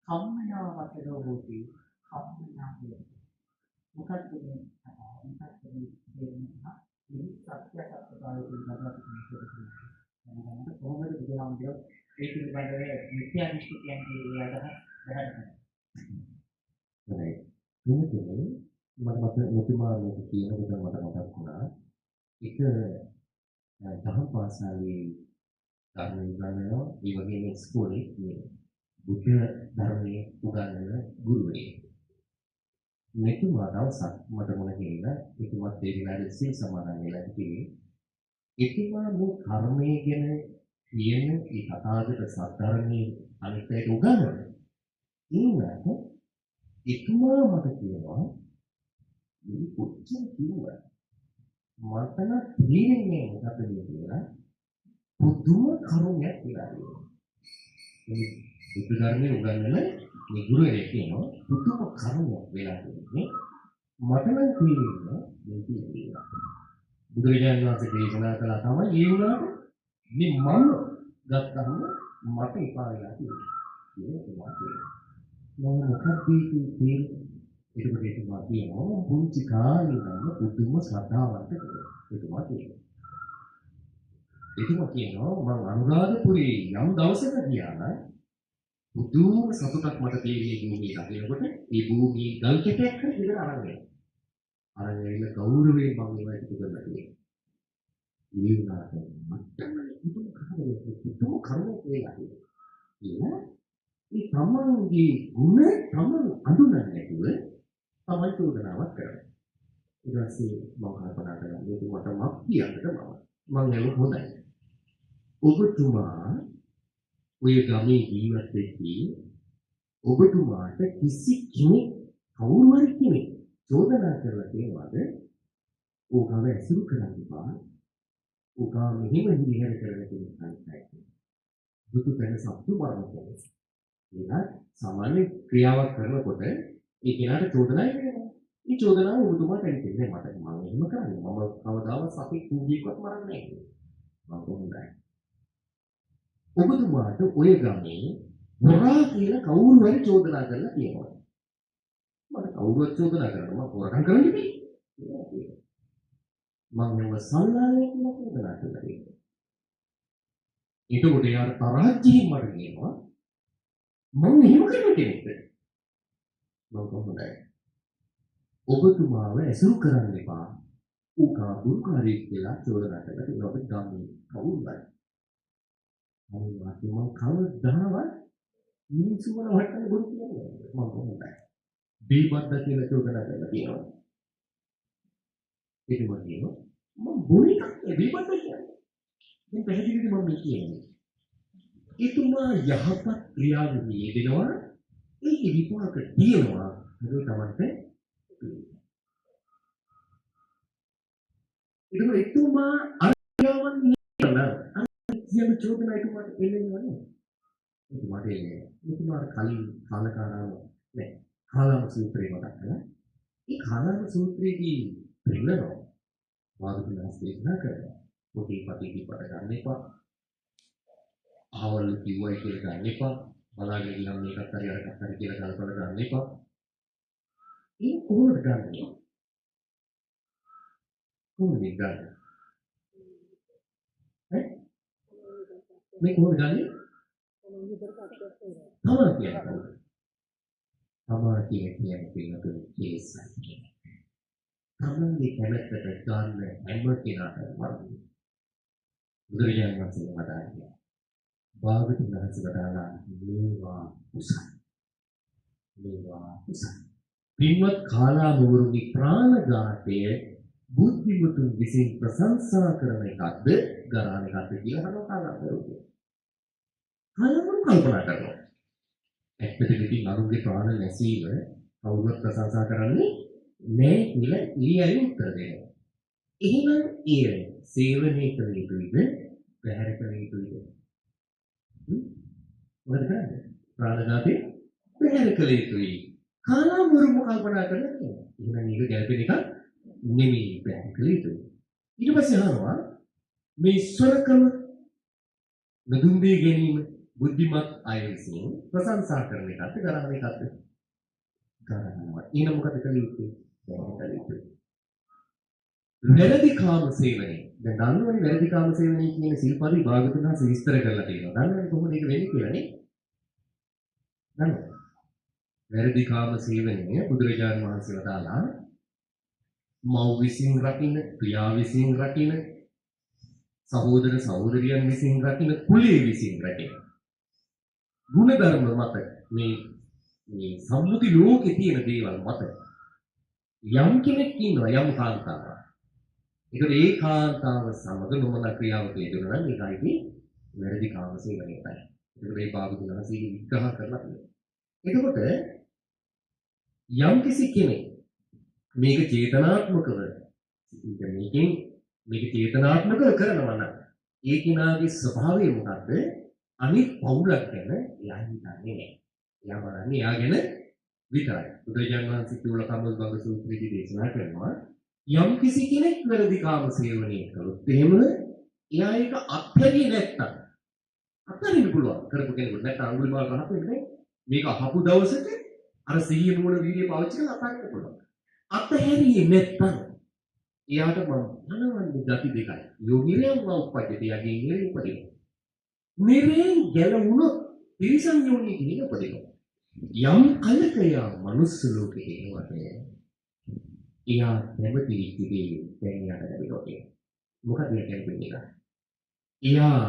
කම්මනාවතලෝ හෝති කම්මනාවෝති. මොකක්ද මේ කතාව? මොකක්ද මේ තේරුම? මේ සත්‍ය සත්‍යතාවය පිළිබඳව අපි කියනවා. කොහොමද බුදුහාමුදුරුවෝ ඒ පිළිබඳව මිත්‍යා දෘෂ්ටිකයන්ගේ අදහස් බහර කරන්නේ? හරි. මෙතන මට මුතුමා මේක කියනකොට මට මතක් වුණා එක දහම් පාසලේ ධර්ම විද්‍යාලය ඒ වගේම ඉස්කෝලේ මේ බුද්ධ ධර්මයේ උගන්වන ගුරුවරයෙක්. මෙතුමා දවසක් මට මොන කියලා එතුමාත් ඒ විලාසෙ සිල් සමාදන් වෙලා හිටියේ. එතුමා මේ කර්මය ගැන කියන ඒ කතාවකට සත්‍ධර්මයේ අනිත්‍යයට උගන්වන. ඊළඟට එතුමා මට කියනවා මේ කොච්චර කිව්වා මට නම් තේරෙන්නේ මොකක්ද මේ කියලා පුදුම කරුණයක් කියලා කියනවා. මේ බුද්ධ ධර්මයේ උගන්වන මේ ගුරුවරයෙක් කියනවා පුදුම කරුණයක් වෙලා තියෙන්නේ මට නම් තේරෙන්නේ මේ කියලා. බුදුරජාණන් වහන්සේ දේශනා කළා තමයි ඒ වුණාට මේ මම ගත්තම මට එපා වෙලා තියෙනවා. මම මොකක්ද මේ ඒකට එතුමා කියනවා පුංචි කාලේ ඉඳන් පුදුම ශ්‍රද්ධාවන්ත කෙනෙක්. එතුමා කියනවා මම අනුරාධපුරේ යම් දවසක ගියා නම් පුදුම සතුටක් මට තේරියේ භූමිය දකිනකොට ඒ භූමියේ ගල් කැටයක් හරි ඉතල අරන් එනවා. අරන් එන්න ගෞරවයෙන් මම මේවා එකතු කරලා තියෙනවා. ඒ වුණාට මට පුදුම කරුණක් වෙලා තියෙනවා. මේ තමන්ගේ ගුණ තමන් අඳුනන්නේ නැතුව තමයි චෝදනාවක් කරන්නේ. ඊට පස්සේ මම කල්පනා කරා මේක මට මක් කියන්නද මම නේද හොඳයි. ඔබතුමා ඔය ගමේ ජීවත් වෙද්දී ඔබතුමාට කිසි කෙනෙක් කවුරු හරි කෙනෙක් චෝදනා කරලා තියෙනවද? ඕකව ඇසුරු කරන්න එපා. ඕක මෙහෙම හිරිහැර කරන කෙනෙක් තමයි. දුතු තැන සත්තු මරණ කෙනෙක්. ඒක සාමාන්‍ය ක්‍රියාවක් කරනකොට ඒ කෙනාට චෝදනාවක් වෙනවා. මේ චෝදනාව ඔබතුමාට ඇවිල්ලා මට මම එහෙම කරන්නේ. මම කවදාවත් සතෙක් කුඹියක්වත් මරන්නේ නැහැ. මම කොහොමදයි? ඔබතුමාට ඔය ගමේ මොරා කියලා කවුරු හරි චෝදනා කරලා තියෙනවා. මට කවුරුවත් චෝදනා කරනවා මම හොරකම් කරන්නේ නැහැ. මම මෙව සල්ලාලේ කියලා චෝදනා කරලා තියෙනවා. ඒකට යාර තරහජී මට කියනවා මම එහෙම කරන කෙනෙක්ද? මම කොහොමදයි? ඔබතුමාව ඇසුරු කරන්න එපා. උකා දුර්කාරී කියලා චෝදනා කරලා තියෙනවා. ඔබ ගමේ කවුරුයි? මම වාක්‍ය මම කවදාවත් මිනිස්සු වල වටන බොරු කියන්නේ මම කොහොමදයි? දීපද්ද කියලා චෝදනා කරලා තියෙනවා. ඒක මම කියනවා මම බොරු එකක් දීපද්ද කියන්නේ. මම පැහැදිලිවම මම කියන්නේ. එතුමා යහපත් ක්‍රියාවකින් යෙදෙනවා ඒක විපාක තියෙනවා මොකද තමයි එතුමා අරයවන් නියම කියන චෝදනා එතුමාට එන්නේ නැහැ. එතුමාට එන්නේ. එතුමාට කලින් කාලකාරාව නෑ. කාලාම සූත්‍රය මතක් කරලා ඒ කාලාම සූත්‍රයේදී පිළිවෙලව වාදුතුලස් දේශනා කරනවා. පොටි පටි පට ගන්න එපා. ආවල් කිව්වයි කියලා ගන්න එපා. බලාගෙන ඉන්න මේකත් හරි අරකට හරි කියලා කල්පනා කරන්න එපා. ඒ කොහොමද ගන්නෙ? කොහොමද ගන්නෙ? මේ කොහොමද ගන්නෙ? තමා කියන්නේ පිළිතුරු කේසයි. තමන්ගේ කැමැත්තට ගන්න හැම කෙනාටම වරදින. බුදුරජාණන් වහන්සේ වදාළා. භාගතුන් වහන්සේ වදාළා මේවා උසයි. මේවා උසයි. පින්වත් කාලානුවරුනි ප්‍රාණඝාතය බුද්ධිමතුන් විසින් ප්‍රශංසා කරන එකක්ද ගරහන එකක්ද කියලා අහනවා කලවුරු. කලවුරු කල්පනා කරනවා. ඇත්තටම ඉතින් අරුන්ගේ ප්‍රාණ නැසීම කවුරුත් ප්‍රශංසා කරන්නේ නෑ කියලා ඊයයි උත්තර දෙනවා. එහෙනම් ඒ සේවනය කළ යුතුයිද පැහැර කළ යුතුයිද? මොකද කරන්නේ? ප්‍රාණඝාතය පැහැර කළ යුතුයි. කලවුරුම කල්පනා කරන්නේ. එහෙනම් මේක ගැළපෙන එකක් නෙමෙයි පැහැර කළ යුතුයි. ඊට පස්සේ අහනවා මේ ස්වරකම නදුන් දී ගැනීම බුද්ධිමත් අය විසින් ප්‍රශංසා කරන එකත් ගරහන එකත් ගරහනවා. ඊන මොකද කළ යුත්තේ? පැහැර කළ යුතුයි. වැරදි කාම සේවනය. දැන් දන්නවනේ වැරදි කාම සේවනය කියන සිල්පදේ භාගතුන්හස විස්තර කරලා තියෙනවා. දන්නවනේ කොහොමද ඒක වෙන්නේ කියලා නේ? දන්නවද? වැරදි කාම සේවනය බුදුරජාණන් වහන්සේ වදාළා මව් විසින් රකින්න, පියා විසින් රකින්න, සහෝදර සහෝදරියන් විසින් රකින්න, කුලයේ විසින් රකින්න. ගුණධර්ම මත මේ සම්මුති ලෝකේ තියෙන දේවල් මත යම් කෙනෙක් ඉන්නවා යම් කාන්තාවක්. ඒකට ඒ කාන්තාව සමග නොමන ක්‍රියාවක යෙදුණා නම් ඒකයි වැරදි කාම සේවනය තමයි. ඒකට මේ භාගතුන්හසේ විග්‍රහ කරලා තියෙනවා. එතකොට යම් කිසි කෙනෙක් මේක චේතනාත්මකව මේක චේතනාත්මකව කරනවා නම් ඒ කෙනාගේ ස්වභාවය මොකද්ද? අනිත් පවුලක් ගැන එයා හිතන්නේ නැහැ. එයා බලන්නේ එයා ගැන විතරයි. බුදුරජාණන් වහන්සේ තුල කම්මල් බග සූත්‍රයේදී දේශනා කරනවා යම් කිසි කෙනෙක් වැරදි කාම සේවනය කළොත් එහෙම එයා ඒක අත්හැරියේ නැත්තම් අත්හරින්න පුළුවන් කරපු කෙනෙකුට නැත්නම් අඟුලිමාල රහත් වෙන්නේ මේක අහපු දවසට අර සිහිය නුවණ වීර්යය පාවිච්චි කරලා අත්හරින්න පුළුවන්. අත්හැරියේ නැත්තම් එයාට මනවන්නේ ගති දෙකයි. යෝනිරයන් උපපජ්ජති යගේ ඉන්නේ උපදිනවා. මෙරෙන් ගැලවුණොත් තිරිසන් යෝනිය කියන උපදිනවා. යම් කලක යා මනුස්ස ලෝකේ එනවට එයා නැවති ඉතිරි දැන් යාට ලැබෙනවා කියන්නේ. මොකද කියන්නේ එක? එයා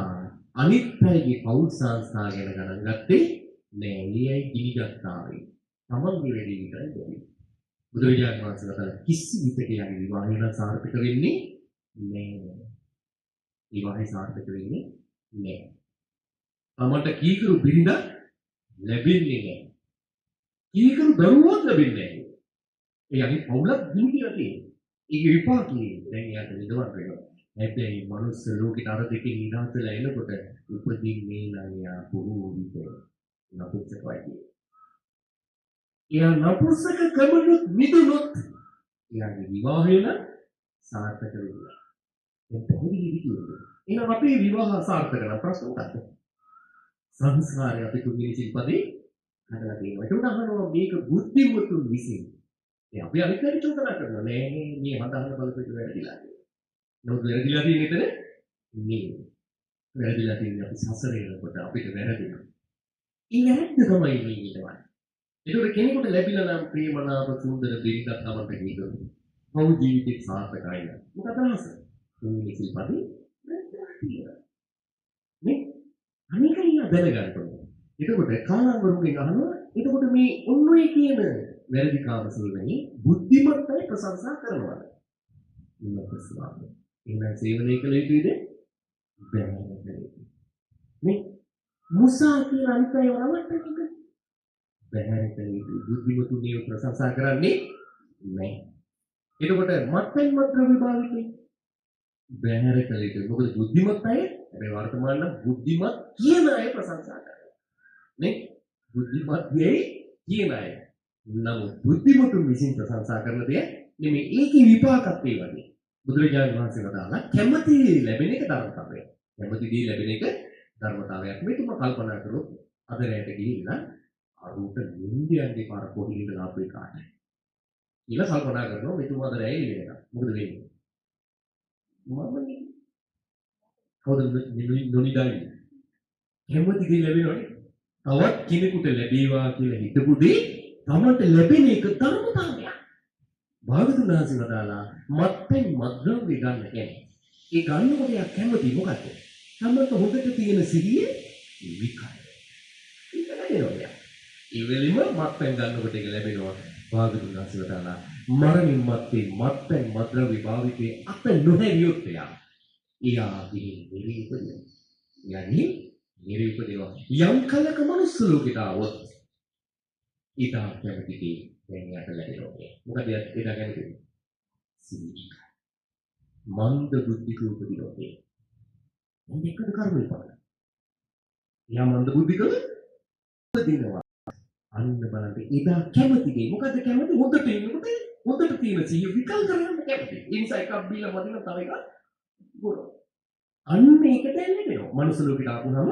අනිත්‍යයේ පෞල් සංස්ථා ගැන ගණන් ගත්තේ නෑ. ඊයයි ගිනිගත්තාවේ. තමන්ගේ වැඩි විතරයි දෙන්නේ. බුදුරජාණන් වහන්සේ වදාළ කිසි විටක යාගේ විවාහය නම් සාර්ථක වෙන්නේ නෑ. විවාහය සාර්ථක වෙන්නේ නෑ. තමන්ට කීකරු බිරිඳ ලැබෙන්නේ නෑ. කීකරු දරුවෝ ලැබෙන්නේ නෑ. එයාගේ පවුලක් දිවිලා තියෙනවා. ඒක විපාකයේ දැන් යාට විදවත් වෙනවා. හැබැයි මනුස්ස ලෝකෙට අර දෙකේ නිදහස් වෙලා එනකොට උපදින්නේ නම් යා බොහෝ විට නපුසකයි. එයා නපුසක කමනොත් මිදුනොත් එයාගේ විවාහය නම් සාර්ථක වෙනවා. දැන් පැහැදිලි කියන්නේ. එහෙනම් අපේ විවාහ සාර්ථක නම් ප්‍රශ්න මොකක්ද? සංස්කාරය අපි තුන්වෙනි සිල්පදේ හදලා තියෙනවා. ඒක උදාහරණයක් මේක බුද්ධිමතුන් විසින් දැන් අපි අනිත් පැත්තට චෝදනා කරනවා නෑ මේ හදාන්න බලපෑම වැරදිලා තියෙනවා. නමුත් වැරදිලා තියෙන එතන මේ වැරදිලා තියෙන අපි සසරේ යනකොට අපිට වැරදිනවා. ඒ වැරද්ද තමයි මේ ඉන්නවා. ඒකට කෙනෙකුට ලැබිලා නම් ප්‍රේමනාප සුන්දර බිරිඳක් තමන්ට දීගොත් පෞ ජීවිතේ සාර්ථකයි නේද? මොකද අදහස? මේ සිල්පදේ වැරදිලා නේ අනිකයි දැනගන්න ඕනේ. එතකොට කාලවරුන්ගෙන් අහනවා එතකොට මේ ඔන්නෝයි කියන වැරදි කාම සේවනයේ බුද්ධිමත් අය ප්‍රශංසා කරනවා. ඉන්නකස්වාම. එහෙනම් සේවනය කළ යුතුයිද? බැහැ. මේ මුසා කියන අනිත් අය වරවට්ටන්නේ බැහැ කළ යුතුයි. බුද්ධිමතුන් මේ ප්‍රශංසා කරන්නේ නැහැ. එතකොට මත්පැන් මත්ද්‍රව්‍ය භාවිතේ බැහැ කළ යුතුයි. මොකද බුද්ධිමත් අය හැබැයි වර්තමාන බුද්ධිමත් කියන අය ප්‍රශංසා කරනවා. නේ? බුද්ධිමත් කියන අය නමුත් බුද්ධිමතුන් විසින් ප්‍රශංසා කරන දේ නෙමෙයි ඒකේ විපාකත් ඒ වගේ. බුදුරජාණන් වහන්සේ වදාළා කැමැති ලැබෙන එක ධර්මතාවය. කැමැති දේ ලැබෙන එක ධර්මතාවයක්. මේක මම කල්පනා කරොත් අද රැට ගිහිල්ලා අරුට නින්දයන්ගේ පාර පොඩිහිඳ ලාපේ කාට. ඊළ කල්පනා කරනවා මෙතුමා අද රැයි ඉන්න එක. මොකද වෙන්නේ? මම කවුද නොනිදායි. කැමැති දේ ලැබෙනවනේ. තවත් කෙනෙකුට ලැබේවා කියලා හිතපු දේ තමන්ට ලැබෙන එක ධර්මතාවයක්. භාගතුන් වහන්සේ වදාලා මත්පැන් මත්ද්‍රව්‍ය ගන්න කියන්නේ. ඒ ගන්නකොට යා කැමති මොකද්ද? තමන්ට හොදට තියෙන සිහිය විකාරය. ඒක නේද? ඒ වෙලෙම මත්පැන් ගන්නකොට ඒක ලැබෙනවා. භාගතුන් වහන්සේ වදාලා මරණින් මත්තේ මත්පැන් මද්ද්‍රව්‍ය භාවිතයේ අත නොහැරියොත් එයා ගිහින් නිරූපදිනවා. යන්නේ නිරූපදිනවා. යම් කලක මනුස්ස ලෝකෙට ආවොත් ඊටා කැමතිදී දැන් යට ලැබෙනවා. මොකද ඒක කැමතිද? සීක. මන්ද බුද්ධික උපදිනවා. මේකද කර්ම විපාක. යා මන්ද බුද්ධික උපදිනවා. අන්න බලන්න එදා කැමතිදී මොකද කැමති හොඳට ඉන්නකොට හොඳට තියෙන සිහිය විකල් කරගන්න කැමති. ඒ නිසා එකක් බීලා මදින තව එකක් බොර. අන්න ඒකට එන්නේ වෙනවා. මනුස්ස ලෝකෙට ආපුනම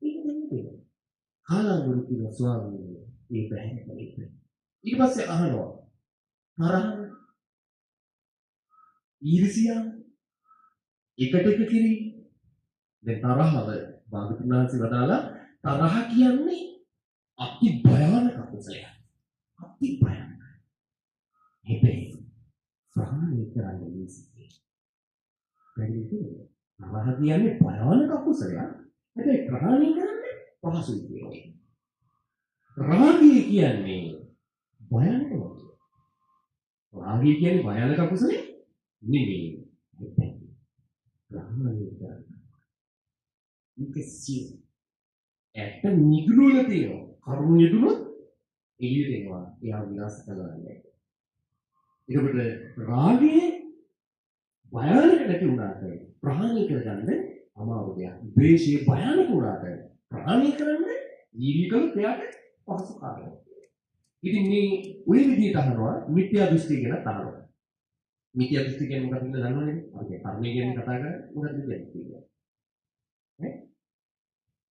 ඒක දෙන්නේ වෙනවා. කාලාංගුරු කියන ස්වාමීන් ඒ බැහැ ඊට පස්සේ අහනවා තරහ ඊර්ෂියා එකට එක කිරි දැන් තරහව භාගතුන් වහන්සේ වදාලා තරහ කියන්නේ අති භයානක කුසලයක්. අති භයානක. හැබැයි ප්‍රහාණය කරන්න ලේසියි. තරහ කියන්නේ භයානක කුසලයක්. හැබැයි ප්‍රහාණය කරන්න පහසුයි කියන්නේ. රාගය කියන්නේ භයානක කුසලයක්. රාගය කියන්නේ භයානක කුසලයක් නෙමෙයි. ප්‍රහාණය කරන්න. ඉකසිය ඇත්ත නිගුණල තියෙනවා. කරුණ යෙදුනොත් එළියට එනවා. එයා විනාශ කරගන්නේ. ඒකට රාගයේ භයානක නැති වුණාට ප්‍රහාණය කරගන්න අමාරු දෙයක්. ද්වේෂයේ භයානක වුණාට ප්‍රහාණය කරන්න ජීවිතවල එයාට පහසු කාර්යයක්. ඉතින් මේ ඔය විදිහට අහනවා මිත්‍යා දෘෂ්ටි ගැන අහනවා. මිත්‍යා දෘෂ්ටි කියන්නේ මොකක්ද කියලා දන්නවනේ. අපි කර්මය ගැන කතා කරන්නේ මොකක්ද කියන්නේ?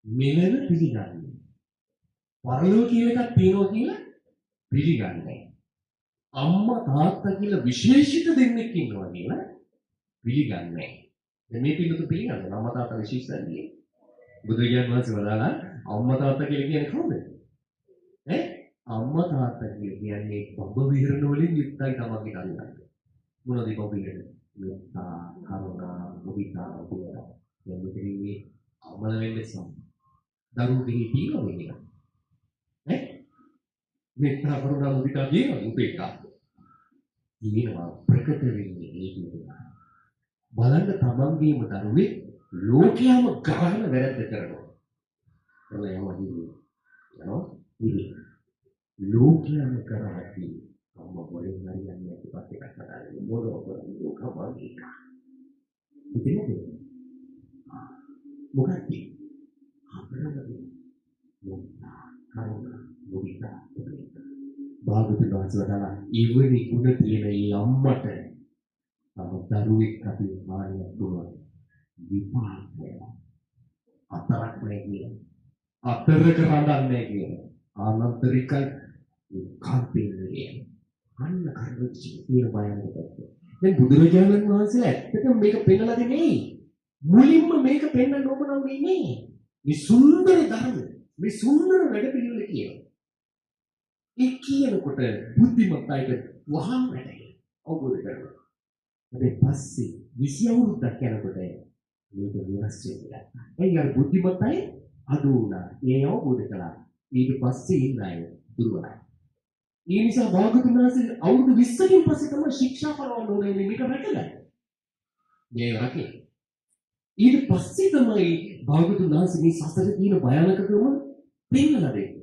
මෙලන පිළිගන්නේ. පරලෝක කියලා එකක් තියෙනවා කියලා පිළිගන්නේ. අම්මා තාත්තා කියලා විශේෂිත දෙන්නෙක් ඉන්නවා කියලා පිළිගන්නේ. දැන් මේ පිළිතුරු පිළිගන්නේ අම්මා තාත්තා විශේෂයි. බුදුරජාණන් වහන්සේ වදාලා අම්මා තාත්තා කියලා කියන්නේ කවුද? අම්මා තාත්තා කියන්නේ බඹ විහරණ වලින් යුක්තයි තමන්ගේ කල්ලාට. මොනවද බඹ විහරණ? මෙත්තා, කරුණා, මුදිතා, උපේක්ඛා. දැන් මෙතනදී අමල වෙන්නේ සම්. දරුවෝ දෙහිතියෝ වෙන්නේ. මෙත්තා, කරුණා, මුදිතා කියන උපේක්ඛා. ඊනවා ප්‍රකට වෙන්නේ ඒක නිසා. බලන්න තමන්ගේම දරුවේ ලෝකයම ගහන වැරද්ද කරනවා. එළයම හිතේ. ලෝකයම කරාදී අම්ම වලින් හරියන්නේ නැති පස්සේ කතාවේ මොනවා කරන්නේ ලෝකවල එක. ඉතින් මොකක්ද? අපරාධයි. මොකක්ද? කරුණා, මුදිතා, උපේක්ඛා. භාගතුන් වහන්සේ වදාළා ඊවනි ගුණ තියෙන මේ අම්මට දරුවෙක් අපි මානියක් දුන්නා. විපාකය. අතරක් නැහැ කියන. අතරක රඳන්නේ කියන. ආනන්තරික කාන්තේ අන්න කරුච්චි කියන බයන්නට. දැන් බුදුරජාණන් වහන්සේ ඇත්තටම මේක පෙන්නලා දෙන්නේ මුලින්ම මේක පෙන්නන්න ඕන නම් නෙමෙයි. මේ සුන්දර ධර්ම, මේ සුන්දර වැඩ පිළිවෙල කියනවා. ඒ කියනකොට බුද්ධිමත් අයට වහම් වැඩයි. අවබෝධ කරගන්න. ඊට පස්සේ 20 අවුරුද්දක් යනකොට මේක වෙනස් වෙනවා. ඒ අර බුද්ධිමත් අය අඩු වුණා. ඒ අවබෝධ කළා. ඊට පස්සේ ඉන්නයි දුර්වලයි. ඒ නිසා භාගතුන් වහන්සේ අවුරුදු 20කින් පස්සේ තමයි ශික්ෂා කරවන්න ඕනේ මේක රැකගන්න. මේ රැකේ. ඊට පස්සේ තමයි භාගතුන් වහන්සේ මේ සසරේ තියෙන භයානකකම පෙන්නලා දෙන්නේ.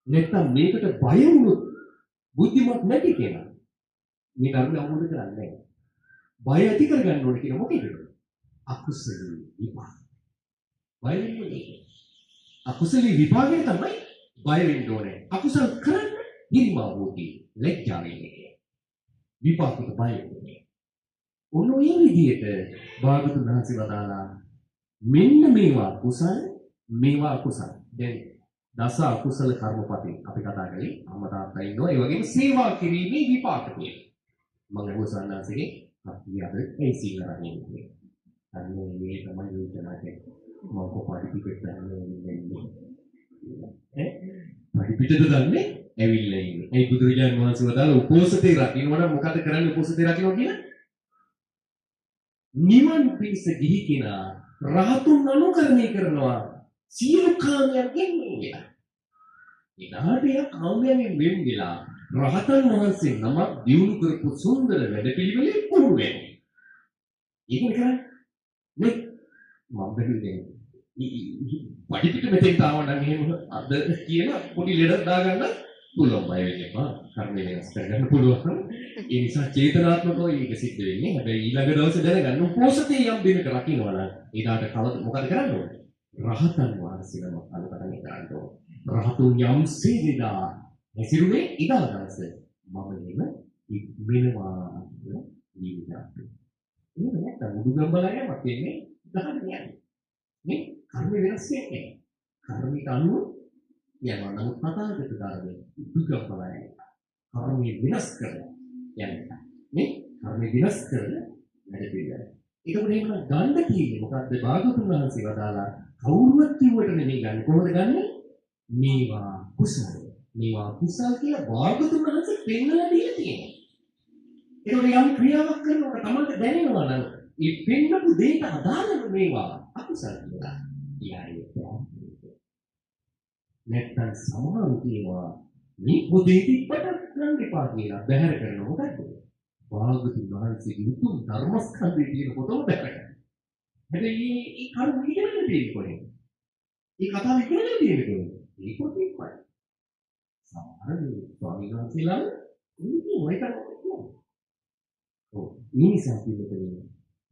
නැත්තම් මේකට බය වුණොත් බුද්ධිමත් නැති කෙනා මේ ධර්ම අවබෝධ කරන්නේ නැහැ. බය ඇති කරගන්න ඕනේ කියන මොකේද? අකුසල විපාක. බය වෙන්නේ. අකුසල විපාකේ තමයි බය වෙන්න ඕනේ. අකුසල කරන්න හිරිමාවෝදී ලැජ්ජා වෙන්නේ. විපාකට බය වෙන්නේ. ඔන්න ඔය විදිහට භාගතුන් වහන්සේ වදාලා මෙන්න මේවා කුසල මේවා අකුසල. දැන් දස අකුසල කර්මපති අපි කතා කරේ අම්මා තාත්තා ඉන්නවා. ඒ වගේම සේවා කිරීමේ විපාක තියෙනවා. මම හොසන්නාසගේ අපි අද ඒ සිල්ලරන්නේ. අන්නේ මේ තමයි යෝජනාවේ මම කොහොමද පිටිපෙන්නේ. පිටිපිටද දන්නේ ඇවිල්ලා ඉන්නේ. ඒ බුදුරජාණන් වහන්සේ වදාළ උපෝසතේ රකින්නවා නම් මොකද කරන්නේ උපෝසතේ රකින්නවා කියලා? නිවන් පිණිස ගිහි කෙනා රහතුන් අනුකරණය කරනවා සියලු කාමයන් ගෙන්නේ. ඊළාට එයා කාමයෙන් වෙන් වෙලා රහතන් වහන්සේ නමක් දියුණු කරපු සුන්දර වැඩපිළිවෙලේ පුරු වෙනවා. ඒක කරන්නේ නේ මම බැලුවේ පඩිපිට මෙතෙන් තාම නම් එහෙම අද කියන පොඩි ලෙඩක් දාගන්න පුළුවන් බය වෙන්න එපා. කර්මය වෙනස් කරගන්න පුළුවන්. ඒ නිසා චේතනාත්මකව ඒක සිද්ධ වෙන්නේ. හැබැයි ඊළඟ දවසේ දැනගන්න පොසතේ යම් දිනක රකින්නවා නම් ඊට කවද මොකද කරන්න ඕනේ? රහතන් වහන්සේලම අනුකරණය කරන්න ඕනේ. රහතුන් යම් සීනිදා හැසිරුනේ ඊළඟ දවසේ මම නෙම ඉක්මනවා ජීවිතය. එහෙම නැත්නම් උඩුගම්බලයම තියෙන්නේ දහන්න යන්නේ. මේ කර්ම වෙනස් වෙන්නේ. කර්මික අනුව යනවා. නමුත් තථාගත ධර්මයේ උඩුගම්බලයයි. කර්ම වෙනස් කරලා යන්නේ. මේ කර්ම වෙනස් කරලා වැඩ පිළිවෙල. ඒකෝට එහෙම ගන්න තියෙන්නේ මොකද්ද? භාගතුන් වහන්සේ වදාලා කවුරුවත් කිව්වට නෙමෙයි ගන්න. කොහොමද ගන්නෙ? මේවා කුසල. මේවා කුසල කියලා භාගතුන් වහන්සේ පෙන්වලා දීලා තියෙනවා. ඒකෝට යම් ක්‍රියාවක් කරනකොට තමයි දැනෙනවා නම් මේ පෙන්නපු දෙයට අදාළව මේවා අකුසල කියලා. නැත්තම් සමහරු කියනවා මේ පොතේ තිබ්බට ගන්න එපා කියලා බැහැර කරනවා. මොකද භාගතුන් වහන්සේගේ උතුම් ධර්මස්කන්ධයේ තියෙන පොතම බැහැර කරනවා. හැබැයි මේ කරුණ ඉගෙනගෙන තියෙන්නේ කොහේ? මේ කතාව ඉගෙනගෙන තියෙන්නේ කොහේ? මේ පොතේ කොහේ? සමහර ස්වාමීන් වහන්සේලා ඉන්නේ ඔය කරන්නේ. ඔව් මේ නිසා පිළිතුරේ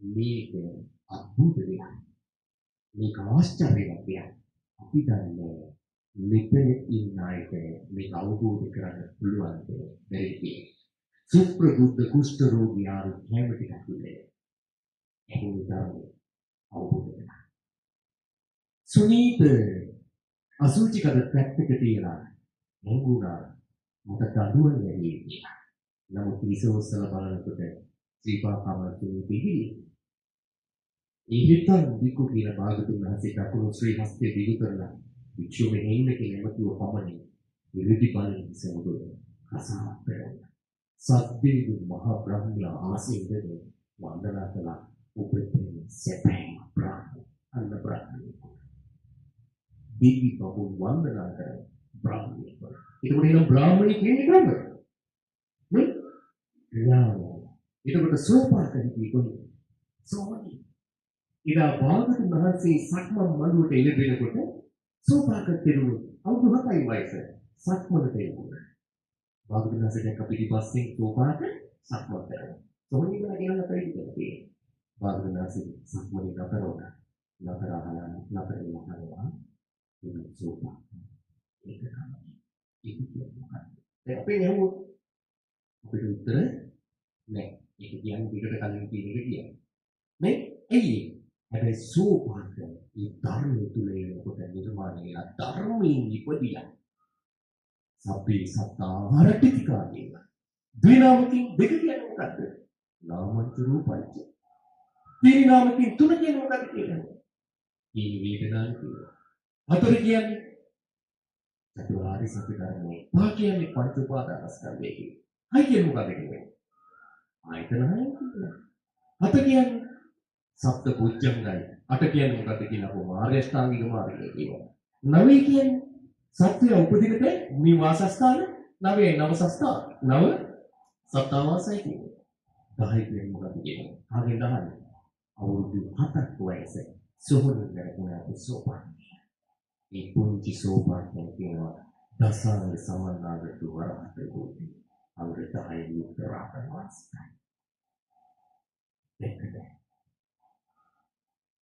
මේක අద్භූත දෙයක්. මේක ආශ්චර්යයක් දෙයක්. අපි දන්නේ මෙතන ඉන්න අයට මේක අවබෝධ කරගන්න පුළුවන් දෙයක්. සුප්‍රබුද්ධ කුෂ්ඨ රෝගී ආරු කැමති කකුලේ. එහෙම තමයි අවබෝධ කරගන්න. සුනීත අසුචි කඩ පැත්තක තියලා නෙඟුණා මට දඬුවම් ලැබී කියලා. නමුත් විශ්වසල බලනකොට ශ්‍රීපාකමතුන් පිළිගිලි. ඉහිතන් දිකු කියන භාගතුන් වහන්සේ දකුණු ශ්‍රී හස්තයේ දිගු කරලා වික්ෂුවේ ඉන්න කෙනෙකුව පමණින් විවිධ බලෙන් සමුදුර කසාවක් පෙරවුණා. සත්දේවි මහා බ්‍රහ්මයා ආසීනයෙන් වන්දනා කළා. උපතේ සැපේම බ්‍රහ්ම අන්න බ්‍රහ්මී. දිවි බබු වන්දනා කර බ්‍රහ්මී. ඒකට එන බ්‍රාහ්මණී කියන්නේ කොහොමද? නේ? ඒකට සෝපාකරී කියන්නේ සෝමනි. ඉතින් භාගතුන් වහන්සේ සක්මන් මළුවට එළඹෙනකොට සෝපාක කෙරුණු අවුරුදු 7යි වයස සක්මනට එළඹුණා. භාගතුන් වහන්සේ දැක්ක පිටිපස්සෙන් සෝපාක සක්මන් කරනවා. සෝමනිලා කියන පරිදි භාගතුන් වහන්සේ සක්මනේ නතර වුණා. නතර වෙනවා මේ සෝපාක. ඒක තමයි. ඒක කියන්නේ මොකක්ද? දැන් අපි නහුව අපිට උත්තර නෑ. ඒක කියන්නේ පිටට කලින් කියන එක කියන්නේ. නේ? එයි හැබැයි සෝපාක ඒ ධර්මයේ තුල එනකොට නිර්මාණය වෙන ධර්මයෙන් ඉපදිලා සබ්බේ සත්තා හරටිතිකා කියන ද්විනාමකින් දෙක කියන්නේ මොකද්ද? නාමංච රූපංච. ත්‍රිනාමකින් තුන කියන්නේ මොකද්ද කියන්නේ? මේ වේදනාව කියනවා. හතර කියන්නේ චතුරාර්ය සත්‍ය ධර්මයේ. පහ කියන්නේ පංච උපාදානස්කන්ධය කියනවා. හය කියන්නේ මොකද්ද කියන්නේ? ආයතන හය කියනවා. හත කියන්නේ සප්ත පුජ්ජංගයි. අට කියන්නේ මොකද්ද කියලා කොහොම ආර්ය අෂ්ටාංගික මාර්ගය කියනවා. නවය කියන්නේ සත්‍ය උපදිනට මේ වාසස්ථාන නවයේ නවසස්ථාන. නව සත්තාවාසයි කියනවා. 10 කියන්නේ මොකද්ද කියනවා. ආගෙන් 10. අවුරුදු 7ක් වයස සෝහනින් කරපුණා සෝපාන. මේ පුංචි සෝපාන කියනවා දසාංග සමන්නාගතු වරහත දුන්නේ. අවුරුදු 10 විතරක් වාසයි. දෙකද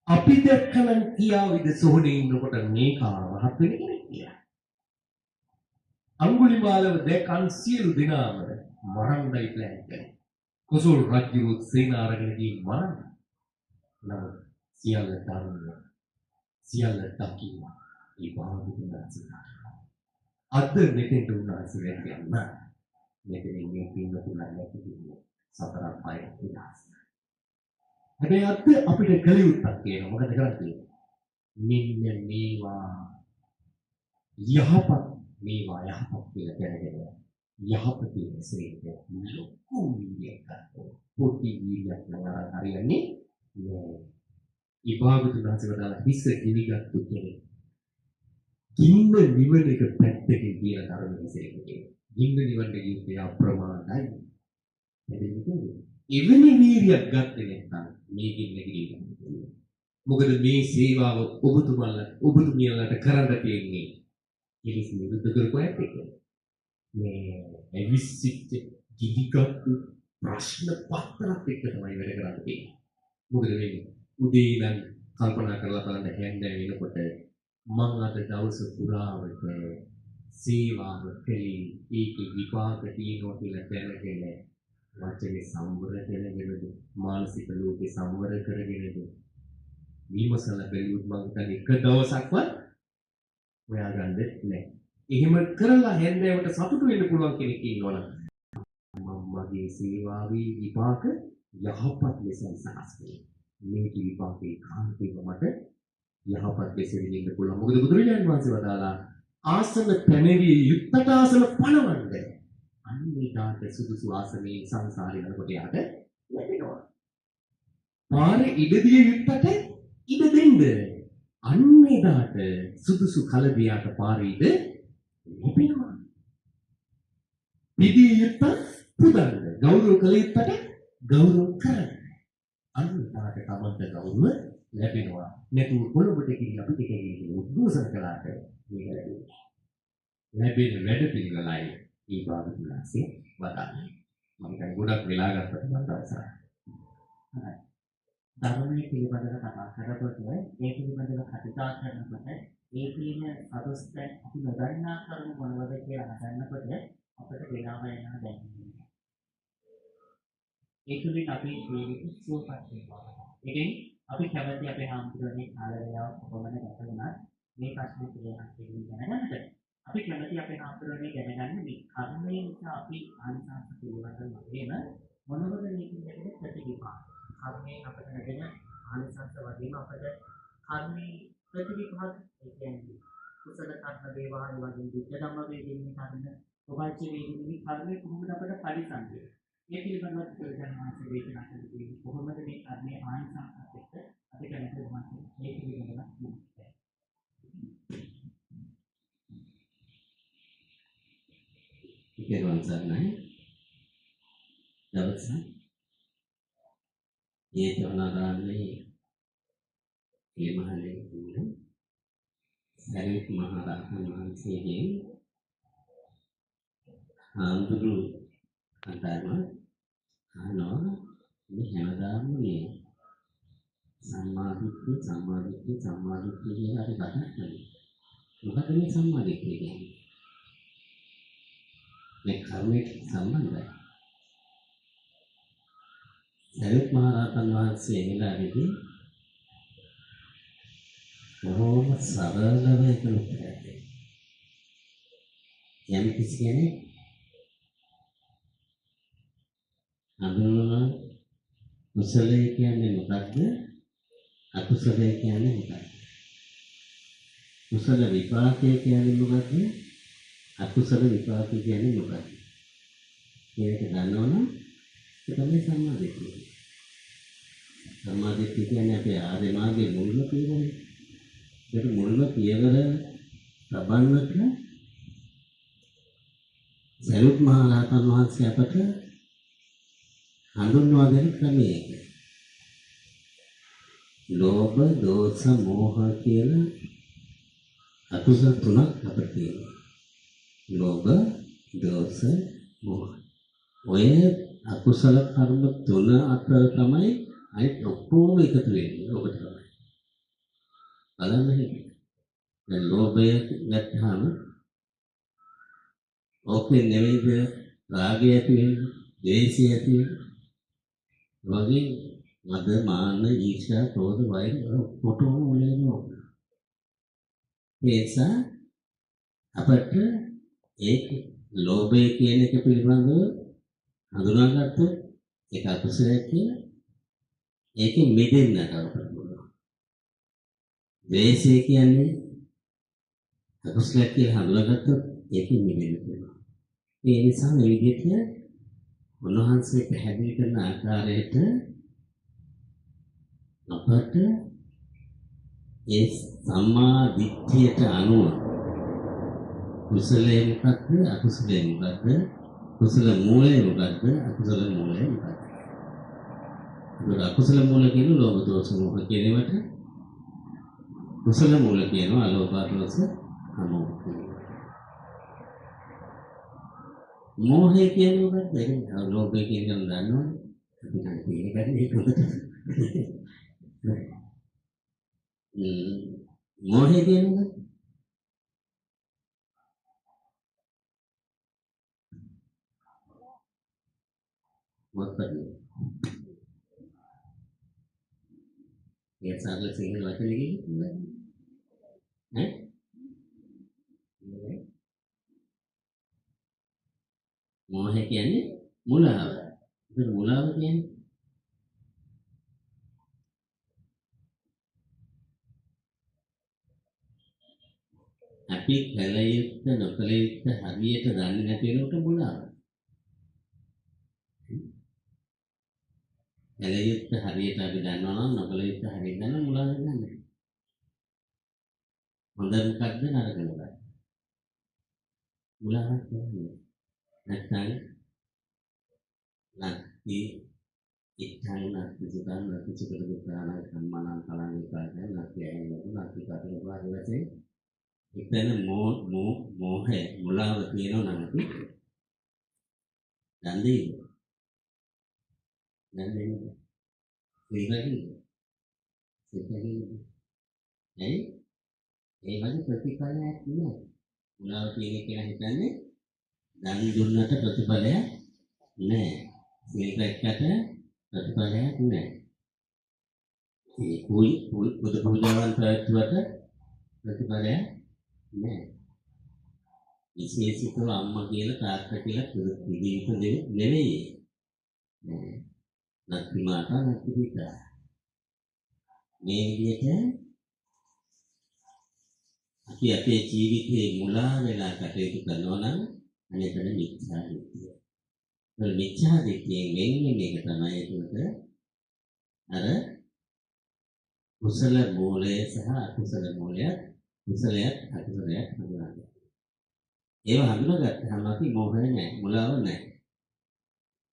අපි දැක්කම කියාවිද සෝහනේ ඉන්නකොට මේ කාරණාවක් වෙන කෙනෙක් කියලා. අඟුලිමාලව දැකන් සියලු දෙනාම මරන්නයි ප්ලෑන් කළේ. කුසල් රජුත් සේනාරගෙනදී මරන්න. නමුත් සියල්ල දරුණු සියල්ල දකින්න ඒ භාගතුන් වහන්සේ. අද මෙතෙන්ට උන්වහන්සේ වැටෙන්න. මෙතනින් මේ පින්න තුනක් නැති කිව්වෝ. සතර පහක් විනාශ. හැබැයි අද අපිට කළ යුත්තක් තියෙනවා. මොකද කරන්නේ? මෙන්න මේවා යහපත් මේවා යහපත් කියලා දැනගෙන යහපතේ සේක ලොකු විදියක් ගන්නවා. පොඩි විදියක් නෑ හරියන්නේ නෑ. ඉබාගතුන් වහන්සේ වදාලා හිස්ස ගිනිගත්තු කෙනෙක්. ගින්න නිවන එක පැත්තකින් කියලා ධර්ම විශේෂකේ. නිින්ද නිවන්න ගියේ අප්‍රමාදයි. එවැනි වීර්යයක් ගත්තේ නැත්නම් මේකින් නැගිටින්න. මොකද මේ සේවාව ඔබතුමියලට කරන්න තියෙන්නේ ඉරිස් නිරුද්ධ කරපු ඇත්ත එක. මේ ඇවිස්සිච්ච කිදිකප්පු ප්‍රශ්න පත්‍රයක් එක්ක තමයි වැඩ කරන්න තියෙන්නේ. මොකද වෙන්නේ? උදේ ඉඳන් කල්පනා කරලා බලන්න හැන්දෑ වෙනකොට මම අද දවස පුරාවට සේවාව කළේ ඒක විපාක තියෙනවා කියලා දැනගෙන වචනේ සම්වර කරගෙනද මානසික ලෝකේ සම්වර කරගෙනද විමසලා බැලුවොත් මම හිතන්නේ එක දවසක්වත් හොයාගන්නේ නැහැ. එහෙම කරලා හැන්දෑවට සතුටු වෙන්න පුළුවන් කෙනෙක් ඉන්නවනම් මම මගේ සේවාවේ විපාක යහපත් ලෙස සකස් කරේ. මේක විපාකේ කාන්තේව මට යහපත් ලෙස විඳින්න පුළුවන්. මොකද බුදුරජාණන් වහන්සේ වදාලා ආසන පැනවිය යුත්තට ආසන පණවන්නේ. අනිවාර්යයෙන්ම සුදුසු ආසනයේ සංසාරේ යනකොට යාට ලැබෙනවා. පාරේ ඉඩදිය යුත්තට ඉඩ දෙන්න. අන්නේදාට සුදුසු කලබියාට පාරේ ඉඩ ලැබෙනවා. පිළිදිය යුත්ත පුදන්න. ගෞරව කළ යුත්තට ගෞරව කරන්න. අන්නේදාට තමන්ට ගෞරව ලැබෙනවා. නැතුව පොළොවට ගිහින් අපි දෙකේ උද්ඝෝෂණ කළාට මේක ලැබෙන්නේ. ලැබෙන වැඩ පිළිවෙලයි ඒ භාගතුලාසේ වදාළේ. මම දැන් ගොඩක් වෙලා ගත්තට මම දවසක්. හරි. ධර්මයේ පිළිබඳව කතා කරනකොට ඒ පිළිබඳව කතා කරනකොට ඒ කියන අදොස්ත අපි නොදන්නා කරුණු මොනවද කියලා හදන්නකොට අපිට වෙනම යනවා දැනෙන්නේ. ඒ තුලින් අපි ජීවිත සුවපත් වෙනවා. ඉතින් අපි කැමති අපේ හාමුදුරනේ කාල වේලාවක් කොහොමද ගත වුණත් මේ ප්‍රශ්නේ පිළිගන්න දැනගන්නට. අපි කැමති අපේ හාමුදුරනේ දැනගන්න මේ කර්මයෙන් නිසා අපි ආනිසංස පිළිබඳව වගේම මොනවද මේකෙන් ලැබෙන ප්‍රතිවිපාක. කර්මයෙන් අපට ලැබෙන ආනිසංස වගේම අපට කර්මයේ ප්‍රතිවිපාක ඒ කියන්නේ කුසල කර්ම වේවා වගේ විද්‍ය ධම්ම වේදිනේ කර්ම උපච්ච වේදිනේ කර්මයේ කොහොමද අපට පරිසම්පේ. මේ පිළිබඳව ප්‍රයෝජනවත් වේදනා කරන්නේ කොහොමද මේ කර්මයේ ආනිසංසත් එක්ක අපි කැමති වුණත් මේ පිළිබඳව කියන්න. ඉතින් සර්ණයි දවස ඒ තවනාරාමේ මේ මහලේ ඉන්න සරිත් මහ රහතන් වහන්සේගෙන් ආන්දරු අන්තරම අහනවා මේ හැමදාම මේ සම්මාදිට්ඨිය කියලා හරි කතා කරනවා. මොකද මේ සම්මාදිට්ඨිය කියන්නේ? මේ කර්මයට සම්බන්ධයි. සරිත් මහ රහතන් වහන්සේ එළාරේදී බොහොම සරලව කළා. යම් කිසි කෙනෙක් අඳුනන කුසලයේ කියන්නේ මොකක්ද? අකුසලයේ කියන්නේ මොකක්ද? කුසල විපාකයේ කියන්නේ මොකක්ද? අකුසල විපාකය කියන්නේ මොකක්ද? මේක දන්නවනම් ඒක තමයි සම්මාදිට්ඨිය. සම්මාදිට්ඨිය කියන්නේ අපේ ආර්ය මාර්ගයේ මුල්ම පියවර. ඒක මුල්ම පියවර තබන්නට සරියුත් මහ රහතන් වහන්සේ අපට හඳුන්වා දෙන ක්‍රමයක. ලෝභ, දෝෂ, මෝහ කියලා අකුසල තුනක් අපිට තියෙනවා. ලෝභ, දෝෂ, මෝහ. ඔය අකුසල කර්ම තුන අතර තමයි අනිත් ඔක්කොම එකතු වෙන්නේ. ඔබ තමයි. බලන්න හිතේ. දැන් ලෝභය නැත්නම් ඕකේ නෙවෙයිද රාගය ඇති වෙන්නේ, ද්වේෂය ඇති වෙන්නේ. වගේ මද, මාන, ඊර්ෂ්‍යා, ක්‍රෝධ, වෛර ඔක්කොම උලේනවා. ඒසා අපට ඒක ලෝභය කියන එක පිළිබඳව හඳුනාගත්තොත් ඒක අකුසලයක් කියලා ඒකෙන් මිදෙන්නට අපට පුළුවන්. ද්වේෂය කියන්නේ අකුසලයක් කියලා හඳුනාගත්තොත් ඒකෙන් මිදෙන්න පුළුවන්. ඒ නිසා මේ විදිහට උන්වහන්සේ පැහැදිලි කරන ආකාරයට අපට ඒ සම්මා දිට්ඨියට අනුව කුසලයේ මොකක්ද අකුසලයේ මොකක්ද කුසල මූලය මොකක්ද අකුසල මූලය මොකක්ද ඒක අකුසල මූල කියන ලෝභ දෝෂ මොහ කියන ඒවාට කුසල මූල කියනවා අලෝභ දෝෂ අමෝහ මෝහය කියන්නේ මොකක්ද ඒක ලෝභය කියන එක දන්නවනේ අපි නම් කියන්නේ ඒක හොඳට මෝහය කියන්නේ මොකක්ද ඒ සාරල සිංහල වචන කියන්නේ ඈ මෝහය කියන්නේ මුලාව ඒක මුලාව කියන්නේ අපි කල යුත්තේ නොකල යුත්තේ හරියට දන්නේ නැති වෙනකොට මුලාව කල යුත්තේ හරියට අපි දන්නවා නම් නොකල යුත්තේ හරියට දන්න මුලාව ගන්න හොඳ මොකක්ද නරක මොකක්ද මුලාව කියන්නේ නැත්නම් නැති ඉත්තන් නැති සුතන් නැති සුතර දුක්ඛාන සම්මානං කලං විපාකයන් නැති ඇහෙන්නු නැති කටන වාදවසේ එතන මෝහය මුලාව කියනවා නම් අපි දන්නේ ඒ වගේ ප්‍රතිඵලයක් නෑ මුලාව කියන්නේ කියලා හිතන්නේ දන් දුන්නට ප්‍රතිඵලයක් නෑ මේකට ප්‍රතිඵලයක් නෑ ඒ කුයි බුදු පූජාවන් පැවැත්වුවට ප්‍රතිඵලයක් නෑ විශේෂිතව අම්මා කියලා තාත්තා කියලා පිළිවිත නෙවෙයි නැති මාතා නැති පිතා මේ විදිහට අපි අපේ ජීවිතේ මුලා වෙලා කටයුතු කරනවා නම් අනේතන මිත්‍යා දිට්ඨිය. ඒ මිත්‍යා දිට්ඨියෙන් වෙන්නේ මේක තමයි ඒකට අර කුසල මූලය සහ අකුසල මූලය කුසලයක් අකුසලයක් හඳුනාගන්න. ඒව හඳුනාගත්තාම අපි මෝහය නැහැ, මුලාව නැහැ.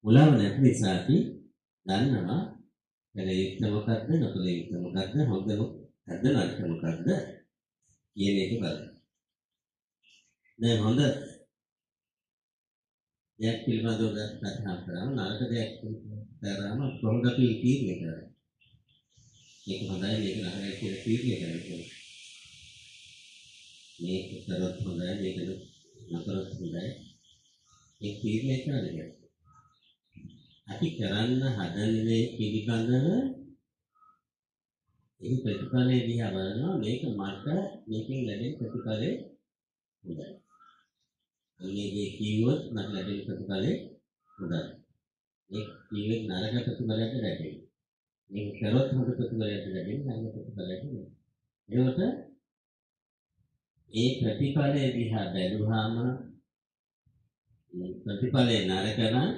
මුලාව නැති නිසා අපි දන්නවා කල යුත්තේ මොකක්ද නොකල යුත්තේ මොකක්ද හොඳ මොකක්ද නරක මොකක්ද කියන එක බලන්න. දැන් හොඳ දෙයක් පිළිබඳව කතා කරාම නරක දෙයක් කරාම කොහොමද අපි තීරණය කරන්නේ? මේක හොඳයි මේක නරකයි කියලා තීරණය කරන්නේ. මේක කරොත් හොඳයි මේක නතරොත් හොඳයි. ඒ තීරණය කරන්නේ. අපි කරන්න හදන්නේ පිළිබඳව ඒ ප්‍රතිඵලය දිහා බලනවා මේක මට මේකෙන් ලැබෙන ප්‍රතිඵලය හොඳයි. අන්නේගේ කිව්වොත් මට ලැබෙන ප්‍රතිඵලය හොඳයි. මේ කිව්වේ නරක ප්‍රතිඵලයක් ලැබෙන්නේ. මේක කරොත් හොඳ ප්‍රතිඵලයක් ලැබෙන්නේ නරක ප්‍රතිඵලයක් නෙවෙයි. ඒකට ඒ ප්‍රතිඵලය දිහා බැලුවාම ප්‍රතිඵලය නරක නම්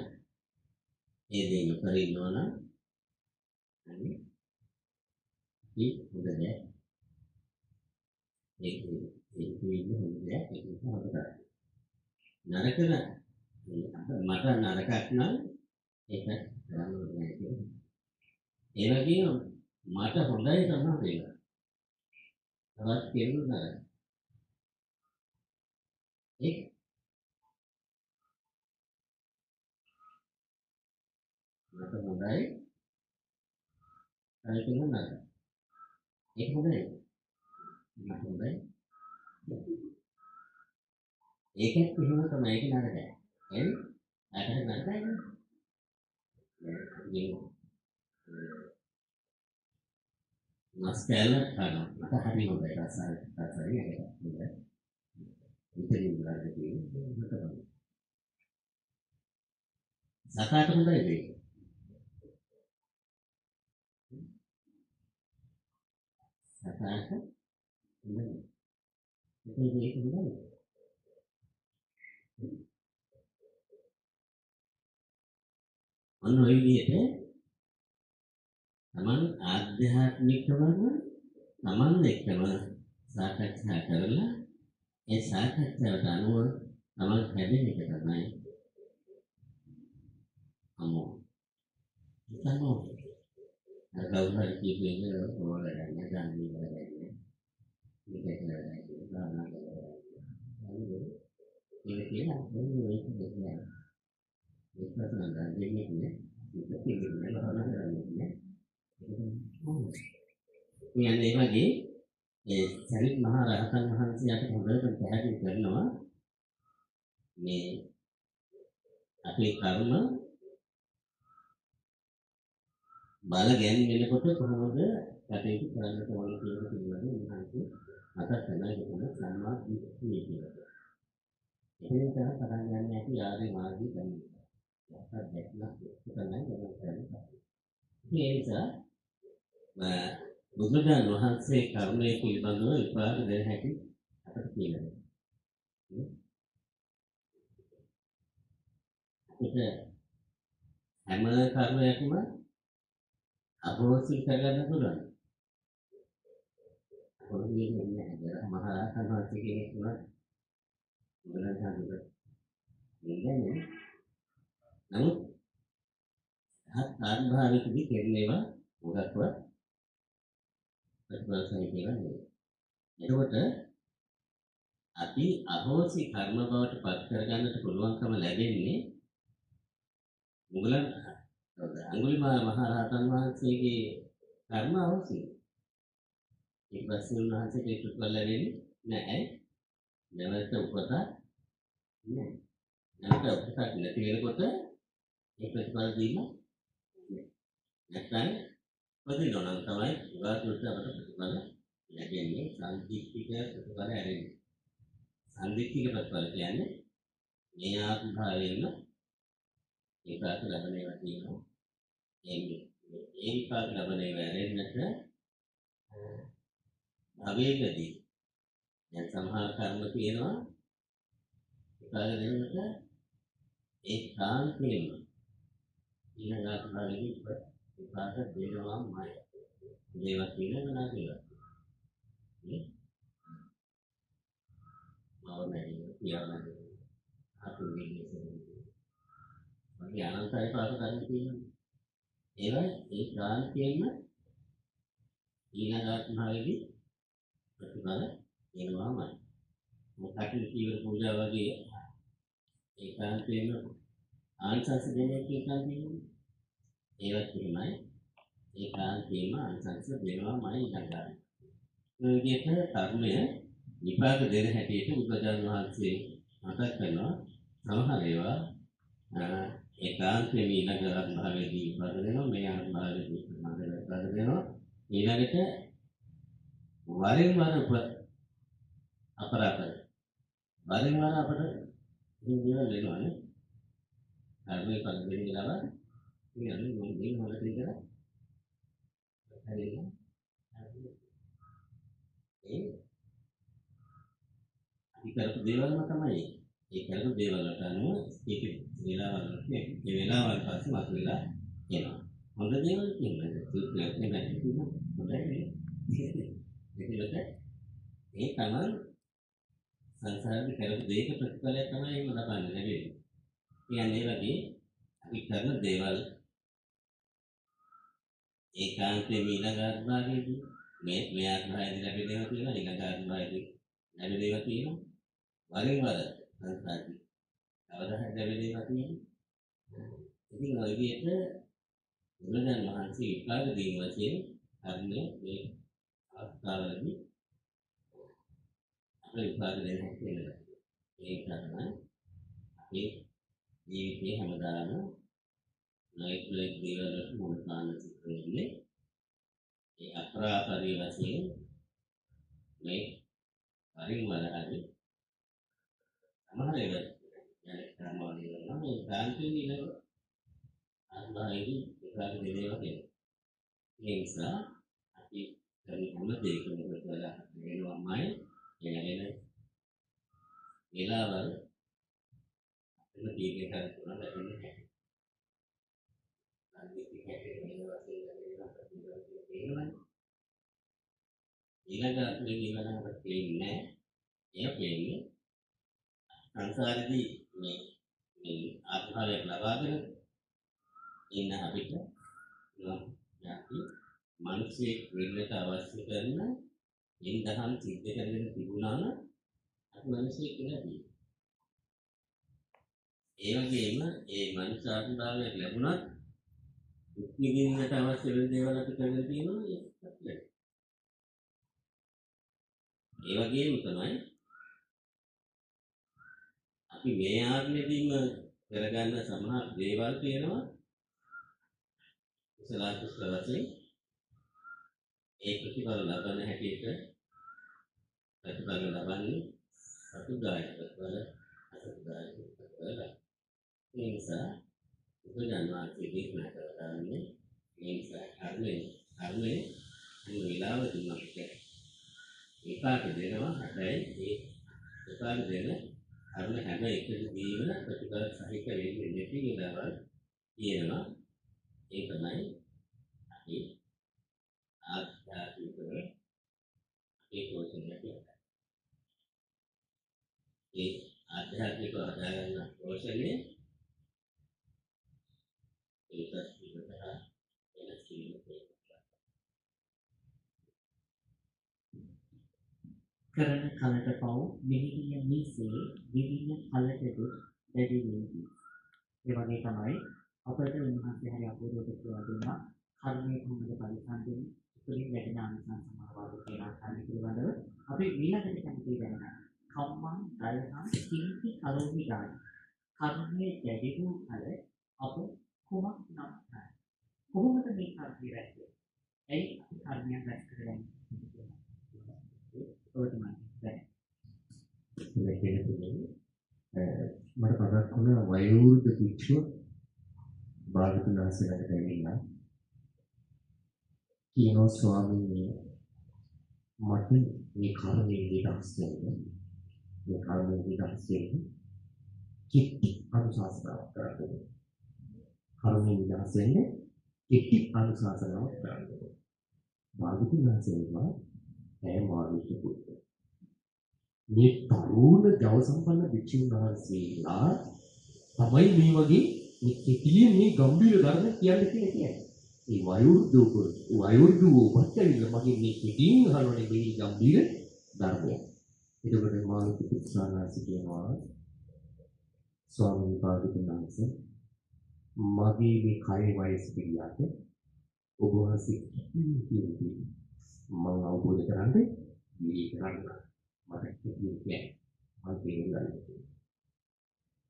ඒ දේ නොකර ඉන්නවා නම් අනේ ඒක හොඳ නෑ. ඒක හොඳ නෑ. ඒක හොඳ නෑ. නරක නම් මට නරකක් නම් ඒක කරන්න ඕනේ කියලා. ඒ වගේම මට හොඳයි තමයි ඒක. තවත් කෙනෙකුට නරක. ඒක මට හොඳයි. අනිත් කෙනෙකුට නරක. ඒක හොඳයි. මට හොඳයි. ඒකත් එහෙම තමයි ඒක නරකයි. එහෙනම් අකට නරකයි නේ. මස් කැල කරනවා. මට හරි හොඳයි රසයි ඒක හොඳයි. ඉතින් උගාට කියන්නේ මට හොඳයි. සකාට හොඳයි ඒක. සකාට හොඳයි. ඒක හොඳයි. අන්න ඔය විදිහට තමන් ආධ්‍යාත්මිකවම තමන් එක්කම සාකච්ඡා කරලා ඒ සාකච්ඡාවට අනුව තමයි හැදෙන එක තමයි අමෝ. හිතන්නෝ අර කවුරු හරි කියපු එක ඕවල ගන්න ගාන්නේ කරගන්නේ. මේක කරගන්නේ ගානා කරගන්නේ. ඒක කියලා මොනවා ඒක දෙන්නේ. ඒක තමයි දෙන්නේ නේ. ඒක කියන්නේ බහනා කරන්නේ. කියන්නේ වගේ ඒ සරිත් මහ රහතන් වහන්සේ අපිට හොඳට පැහැදිලි කරනවා මේ අපේ කර්ම බල ගැන්වෙනකොට කොහොමද කටයුතු කරන්න ඕනේ කියන පිළිබඳව උන්වහන්සේ මතක් කරලා ඉන්න සම්මා දිට්ඨිය කියලා. ඒ නිසා පටන් ගන්න අපි ආර්ය මාර්ගය ගන්නවා. යහපත් දැක්ලා තමයි ගමන් කරන්නේ. ඒ නිසා බුදුරජාණන් වහන්සේ කර්මයේ පිළිබඳව විපාක දෙන හැටි අපිට කියනවා. අපිට හැම කර්මයක්ම අභෝසි කරගන්න පුළුවන්. පොඩි දෙන්නේ මහරහතන් වහන්සේ කෙනෙක් වුණා. බුදුරජාණන් වහන්සේ නමුත් ආත්මභාවිකදී කෙරෙනවා මොකක්වත් ප්‍රතිපලසයි කියලා නෙවෙයි. එතකොට අපි අහෝසි කර්ම බවට පත් කරගන්නට පුළුවන්කම ලැබෙන්නේ අඟුලිමාල මහ රහතන් වහන්සේගේ කර්ම අහෝසි. ඒ පස්සේ උන්වහන්සේට ඒ ප්‍රතිඵල ලැබෙන්නේ නැහැ. නැවත උපත නැහැ. නැවත උපතක් නැති වෙනකොට ඒ ප්‍රතිඵල දීම නැත්නම් පදිනොනම් තමයි උගාතුට අපට ප්‍රතිඵල ලැබෙන්නේ සංදික්තික ප්‍රතිඵල ඇරෙන්නේ. සංදික්තික ප්‍රතිඵල කියන්නේ මේ ආත්ම භාවයෙන්ම ඒකාත ලැබෙන ඒවා තියෙනවා. ඒ විපාක ලැබෙන ඒවා ඇරෙන්නට භවයකදී දැන් සමහර කර්ම තියෙනවා විපාක දෙන්නට ඒ කාන්තේම ඊළඟ ආත්ම භාවයේදී විපාක දෙනවාමයි. දේවත් තියෙනවා කියලා. මවන්නේ පියාණන් අතුරුගේ මගේ අනන්තයි පාස ගන්න තියෙනවා. ඒවයි ඒ ක්‍රාන්තියෙන්ම ඊළඟ ආත්මයේදී ප්‍රතිඵල එනවාමයි. මොකක්ද ජීවන පූජා වගේ ඒ ක්‍රාන්තියෙන්ම ආංශස් දෙන්නේ කියනවා. ඒවත් එහෙමයි. ඒ ක්‍රාන්තියෙන්ම ආංශස් දෙනවාමයි ඊළඟට. මේ විදිහට කර්මය විපාක දෙන හැටියට බුදුරජාණන් වහන්සේ මතක් කරනවා. සමහර ඒවා ඒකාන්තයෙන් ඊළඟ ආත්මභාවයේදී විපාක දෙනවා. මේ ආත්මභාවයේදී විපාක දෙනවා. ඊළඟට වරින් වර අපරාපර වරින් වර අපට දේවල් වෙනවානේ. කර්මයේ පද දෙන ගලව කියන්නේ මොන්නේ මොකද කියලා හරිද? ඒ අපි කරපු දේවල්ම තමයි. ඒ කරපු දේවල් වලට අනුව ඒක වෙලාවල් පස්සේ මත වෙලා එනවා. හොඳ දේවල් කියන්නේ සුත්‍රයක් නෙමෙයි කියනවා. හොඳයි. ඒකලට ඒ තමයි සංසාරේ කරපු දේක ප්‍රතිඵලය තමයි මම ලබන්නේ ලැබෙන්නේ. කියන්නේ වගේ අපි කරන දේවල් ඒකාන්තයෙන් ඊළඟ ආත්මයේදී මේ ආත්මයේදී ලැබෙන දේවල් තියෙනවා. ඊළඟ ආත්මයේදී ලැබෙන දේවල් තියෙනවා. වරින් වර සංසාරේ අවදාහ ලැබෙන දේවල් තියෙනවා. ඉතින් ඔය විදිහට බුදුරජාණන් වහන්සේ විපාක දීම වශයෙන් අන්නේ මේ අවස්ථාවලදී අපේ විපාක දෙන්න කියලා. ඒක තමයි අපේ ජීවිතයේ හැමදාම නොයෙක් දේවල් වලට මුල් කාණ සිද්ධ වෙන්නේ. ඒ අපරාපරි වශයෙන් මේ වරින් වර හරි සමහර ඒවා යන ක්‍රමවලින් නම් මේ දාන්තින් ඉලව අන්බයිදී විපාක දෙනවා කියන්නේ. ඒ නිසා අපි කරන හැම දෙයකම කරලා වෙනවමයි එනගෙන වෙලාවල් අපිට දීර්ඝ කාල තුනක් ලැබෙන්නේ. අනිත් එකේ මේවා තියෙනවා. ඊළඟ මේ නිවනකට දෙන්නේ ඒක කියන්නේ සංසාරදී මේ ආත්මභාවයක් ලබාගෙන ඉන්න අපිට යටි මිනිස්සෙක් වෙන්නට අවශ්‍ය කරන ඉන්දහම් සිද්ධ කරගෙන තිබුණා නම් අපි මිනිස්සෙක් කියලා කියනවා. ඒ වගේම ඒ මනුෂ්‍ය ආත්මභාවයක් ලැබුණත් දුක් විඳින්නට අවශ්‍ය වෙන දේවල් අපි කරගෙන තියෙනවා ඒකත් නැහැ. ඒ වගේම තමයි අපි මේ ආත්මෙදීම කරගන්න සමහර දේවල් තියෙනවා කුසල කුසල වශයෙන් ඒ ප්‍රතිඵල ලබන හැටියට ප්‍රතිඵල ලබන්නේ අතුදායක ප්‍රතිඵල අතුදායක ප්‍රතිඵල. ඒ නිසා උපජානවාදී දේශනා කරන්නේ මේ නිසා කර්මයේ හැම වෙලාවෙම අපිට ඒකාක දෙනවා හැබැයි ඒ ඒකාක දෙන කර්ම හැම එකදීම ප්‍රතිඵල සහිත වෙන්නේ නැති කියලා කියනවා. ඒ තමයි අපි ආධ්‍යාත්මිකව ඒ කෝෂණය කියන්නේ. ඒ ආධ්‍යාත්මිකව හදාගන්න කෝෂණය ඒකත් විතරක් වෙනස් කිරීමේ කරන කලට පව් මිනිහිය මිසේ විවිධ කලට දුක් දැඩි වේවි. ඒ වගේ තමයි අපට උන්වහන්සේ හරි අපූර්වව කියලා දුන්නා කර්මයේ කොහොමද පරිසම්පෙන්නේ තුලින් වැඩෙන ආනිසංස සමාවාද කියන කාරණේ පිළිබඳව අපි ඊළඟට කැමති වෙනවා. කම්මං දයහං කිංති කරෝහි ගාන. කර්මයේ දැඩි වූ කල අප කොමක් නම් නැහැ. කොහොමද මේ කර්මය රැස්වෙන්නේ? ඇයි අපි කර්මයක් රැස් කරගන්නේ? මට පදක් වුණා වයෝවෘද්ධ භික්ෂුව භාගතුන් වහන්සේලාට ඇවිල්ලා කියනවා ස්වාමීනි මට මේ කර්මයේ විනාශ වෙන්න මේ කර්මයේ විනාශ වෙන්න කිත්ති අනුශාසනාවක් කරන්න. කර්මයේ විනාශ වෙන්න කිත්ති අනුශාසනාවක් කරන්න. භාගතුන් වහන්සේලා මාර්ගික පුරුෂ. මේ තරුණ ජව සම්පන්න භික්ෂුන් වහන්සේලා තමයි මේ වගේ මේ කෙටියෙන් මේ ගැඹීර ධර්ම කියන්නේ කියන්නේ. මේ වයෝවෘද්ධ ඔබටවිල මගේ මේ කෙටියෙන් අහනෝනේ මේ ගැඹීර ධර්මය. ඒකවල මාර්ගික පුරුෂානාසි කියනවා ස්වාමීන් වහන්සේ මගේ මේ කය වයස පිළියාට ඔබ වහන්සේ කියන්නේ මම අවබෝධ කරන්නේ මේ කරන්න මට කියන්නේ මම තේරුම් ගන්න.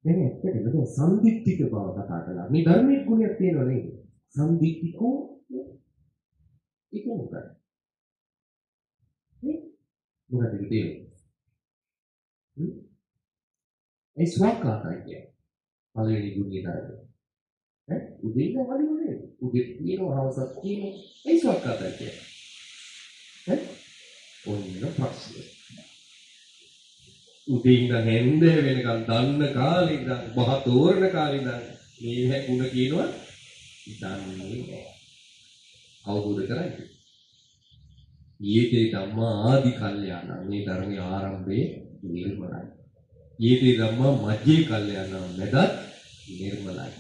දැන් ඇත්තටම සම්දික්තික බව කතා කරලා මේ ධර්මයේ ගුණයක් තියෙනවා නේද? සම්දික්තිකෝ ඒක මොකක්ද? මොකක්ද කියන්නේ? ඒ ස්වකතාවය කියන්නේ පළවෙනි ගුණය තමයි. උදේට වලින්නේ උදේ කියනවා හවසක් කියන්නේ ඒ ස්වකතාවය කියන්නේ. ඔන්න ප්‍රශ්නේ. උදේ ඉඳන් හැන්ද වෙනකන් දන්න කාලේ ඉඳන් මහ තෝරන කාලේ ඉඳන් මේ ගුණ කියනවා දන්නේ නැහැ. අවබෝධ කරගන්න. ඊයේ ධම්මා ආදි කල්යාණ මේ ධර්මයේ ආරම්භයේ නිර්මලයි. ඊයේ ධම්මා මධ්‍යේ කල්යාණ මැදත් නිර්මලයි.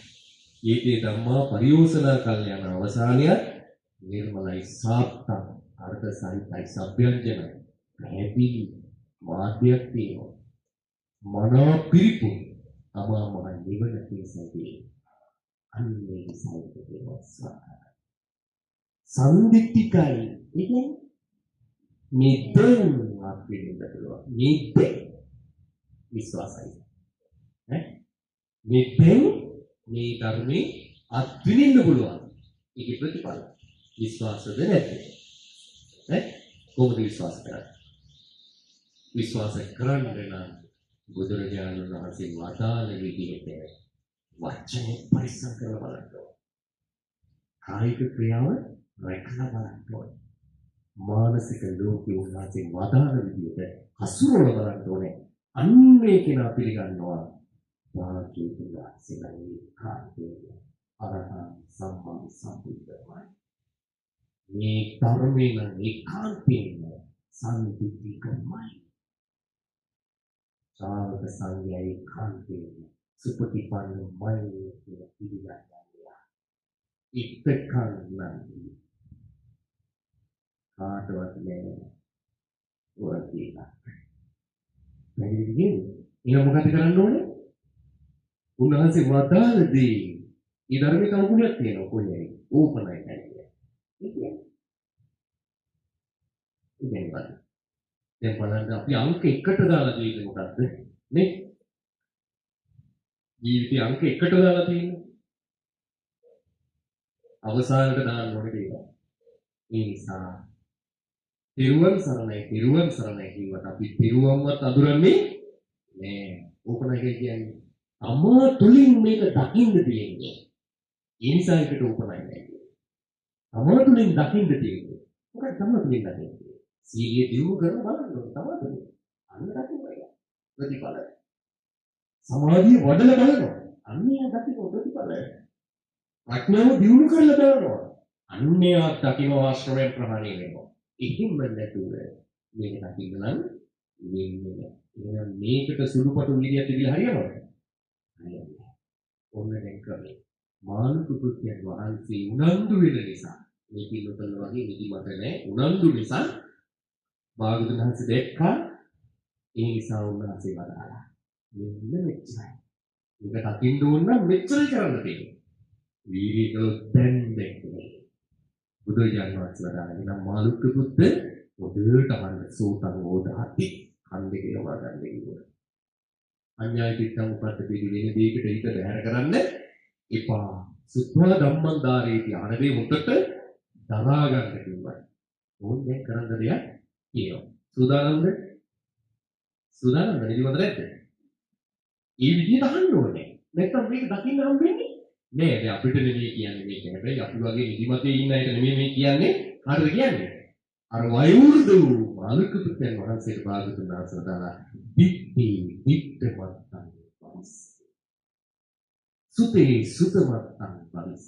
ඊයේ ධම්මා පරියෝසනා කල්යාණ අවසානයත් නිර්මලයි. සාප්තං අර්ථ සහිතයි සભ્યංජන පැහැදිලි මාධ්‍යයක් තියෙනවා. මනා පිරිපුන් අමා මහ නිවන පිණිසදී අන්නේ සාහිත්‍යයේ සම්දික්තිකයි ඉතින් මේ දෙන්න අපිට පුළුවන් මේ දෙන්න විශ්වාසයි මේ දෙන්න මේ ධර්මයේ අත්විඳින්න පුළුවන් ඒක ප්‍රතිඵල විශ්වාසද නැද්ද කොහොමද විශ්වාස කරන්නේ? විශ්වාස කරන්න නම් බුදුරජාණන් වහන්සේ වදාළ විදිහට වචනේ පරිස්සම් කරලා බලන්න ඕනේ. කායික ක්‍රියාව රැකලා බලන්න ඕනේ. මානසික ලෝකේ උන්වහන්සේ වදාළ විදිහට හසුරවලා බලන්න ඕනේ. අන්නේ කෙනා පිළිගන්නවා වාක්‍යයෙන් සිනහේ කාර්යය අරහං සම්මා සම්බුද්ධමයි. මේ ධර්මයෙන් ඒකාන්තයෙන්ම සම්පූර්ණයි. ශ්‍රාවක සංඝයාගේ කාන්තේ සුපටිපන්නමයි කියලා පිළිගන්නවා. ඉත්තකන් නම් කාටවත් නෑ වරදීලා. නැගිටින්නේ. ඊළඟ මොකද කරන්න ඕනේ? උන්වහන්සේ වදාළදී ඊ ධර්මික අනුගුණයක් තියෙනවා කොහේ? ඕපනයි කියන්නේ. ඉතින් දැන් බලන්න අපි අංක 1ට දාලා තියෙන්නේ මොකද්ද? නේ? ජීවිතේ අංක 1ට දාලා තියෙන්නේ. අවසානට දාන්න ඕනේ කියලා. ඒ නිසා තිරුවන් සරණයි කියවට අපි තිරුවන්වත් අඳුරන්නේ නෑ. ඕපනයි කියන්නේ අමා තුලින් මේක දකින්න තියෙන්නේ. ඒ නිසා ඒකට ඕපනයි නෑ. අමා තුලින් දකින්න තියෙන්නේ. මොකක්ද තමයි තුලින් දකින්නේ? සීලිය දියුණු කරන බලන්න තමයි. අන්න දකින්නයි. ප්‍රතිඵල. සමාධිය වඩලා බලනවා. අන්නේ දකින්න ප්‍රතිඵල. ප්‍රඥාව දියුණු කරලා බලනවා. අන්නේ දකින්න ආශ්‍රමයෙන් ප්‍රහාණය වෙනවා. එහෙම නැතුව මේක දකින්න නම් වෙන්නේ නැහැ. එහෙනම් මේකට සුළුපටු විදියක් තිබිලා හරියනවද? හරියන්නේ. ඔන්න දැන් කරන්නේ. මානුක පුත්‍රයන් වහන්සේ උනන්දු වෙන නිසා මේ පිළිතුර වගේ නිදිමත නැහැ. උනන්දු නිසා භාගතුන් වහන්සේ දැක්කා. ඒ නිසා උන්වහන්සේ වදාළා. මෙන්න මෙච්චරයි. මේක දකින්න ඕන නම් මෙච්චරයි කරන්න තියෙන්නේ. වීර්යය කළොත් දැන් දැක්කේ. බුදුරජාණන් වහන්සේ වදාළා නම් මාළුක්ක පුත්ත ඔබට අහන්න සෝතං ඕදාති කන් දෙක යවා ගන්න කිව්වා. අඤ්ඤාය පිටං උපත් පිළි වෙන දෙයකට හිත බැහැර කරන්න එපා. සුත්වා ධම්මං ධාරේති අනදේ මුත්තට දරා ගන්න කිව්වා. ඕන් දැන් කරන්න දෙයක් කියනවා. සූදානම්ද? සූදානම්ද නිදිමත නැද්ද? ඒ විදිහට අහන්න ඕනේ. නැත්නම් මේක දකින්න හම්බෙන්නේ නෑ. දැන් අපිට නෙමෙයි කියන්නේ මේක. හැබැයි අපි වගේ නිදිමතේ ඉන්න අයට නෙමෙයි මේ කියන්නේ. හරිද කියන්නේ? අර වයෝවෘදු මාළුක පුත්‍රයන් වහන්සේට භාගතුන් වහන්සේ දාලා දිට්ඨමත්තං පරිස. සුතේ සුතමත්තං පරිස.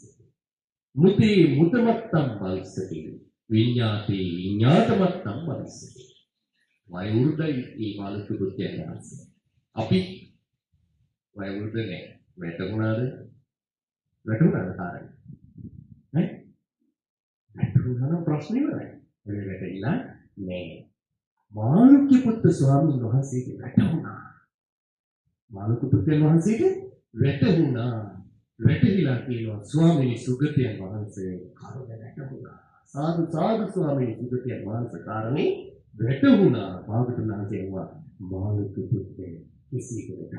මුතේ මුතමත්තං පරිසති. විඤ්ඤාතේ විඤ්ඤාතමත්තං පරිසති. වයෝවෘදයි මේ මාළුක පුත්‍රයන් වහන්සේ. අපි වයෝවෘද නෑ. වැටුණාද? වැටුණාද කාරණේ? ඈ? වැටුණා ප්‍රශ්නේ නෑ. ඒ වැටෙilla නෑ. මාළුක්‍ය පුත්‍ර ස්වාමීන් වහන්සේට වැටුණා. මාළුක්‍ය පුත්‍රයන් වහන්සේට වැටුණා. වැටහිලා කියනවා ස්වාමීනි සුගතයන් වහන්සේ කරුණ වැටුණා. සාදු සාදු ස්වාමීනි සුගතයන් වහන්සේ කාරණේ වැටුණා. භාගතුන් වහන්සේ වුණා මාළුක්‍ය පුත්‍රය කිසිකට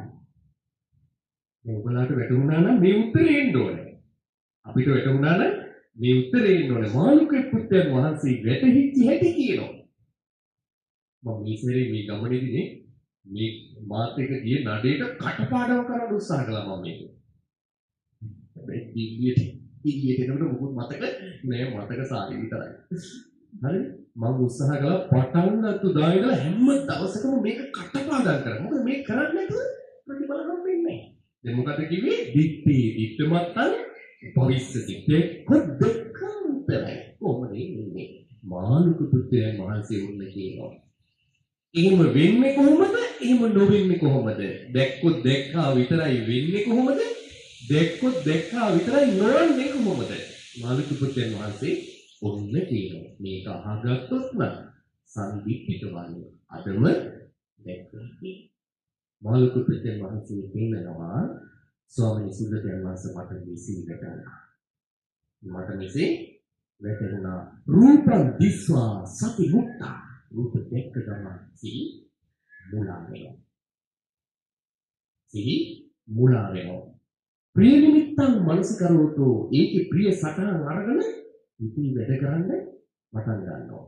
මේ ඔයගලට වැටුණා නම් මේ උත්තරේ එන්න ඕනේ. අපිට වැටුණා නම් මේ උත්තරේ එන්න ඕනේ. මාළුක්‍ය පුත්‍රයන් වහන්සේ වැටහිච්ච හැටි කියනවා. මම ඉස්සරේ මේ ගමනේදී මේ මාත් එක ගිය නඩේට කටපාඩම් කරන්න උත්සාහ කළා මම මේක. හැබැයි ඉතියේ එනකොට මොකද මතක නෑ මතක සාරි විතරයි. හරි මම උත්සාහ කළා පටන් ගත්ත දායකලා හැම දවසකම මේක කටපාඩම් කරා. මොකද මේක කරන්නේ නැතුව ප්‍රතිඵල හම්බෙන්නේ නෑ. දැන් මොකද කිව්වේ? දිට්ඨිමත්තං පරිස්සති. දෙකන්තරයි. කොහොමද ඉන්නේ? මාළුක පුත්‍රයන් වහන්සේ වුණ කියනවා. එහෙම වෙන්නේ කොහොමද? එහෙම නොවෙන්නේ කොහොමද? දැක්කොත් දැක්කා විතරයි වෙන්නේ කොහොමද? දැක්කොත් දැක්කා විතරයි නොවන්නේ කොහොමද? මාළුක පුත්‍රයන් වහන්සේ ඔන්න කියනවා. මේක අහගත්තොත් නම් සම්දිප්පිත වන්නේ. අදම දැක්කේ. මාළුක පුත්‍රයන් වහන්සේ කියනවා ස්වාමීන් සුගතයන් වහන්සේ මට මෙසේ වැටුණා. මට මෙසේ වැටුණා. රූපං දිස්වා සති මුක්තා. රූප දැක්ක ගමන් සිහි මුලා වෙනවා. සිහි මුලා වෙනවා. ප්‍රිය නිමිත්තන් මනස කරවතු ඒකේ ප්‍රිය සටහන් අරගෙන ඉතින් වැඩ කරන්න පටන් ගන්නවා.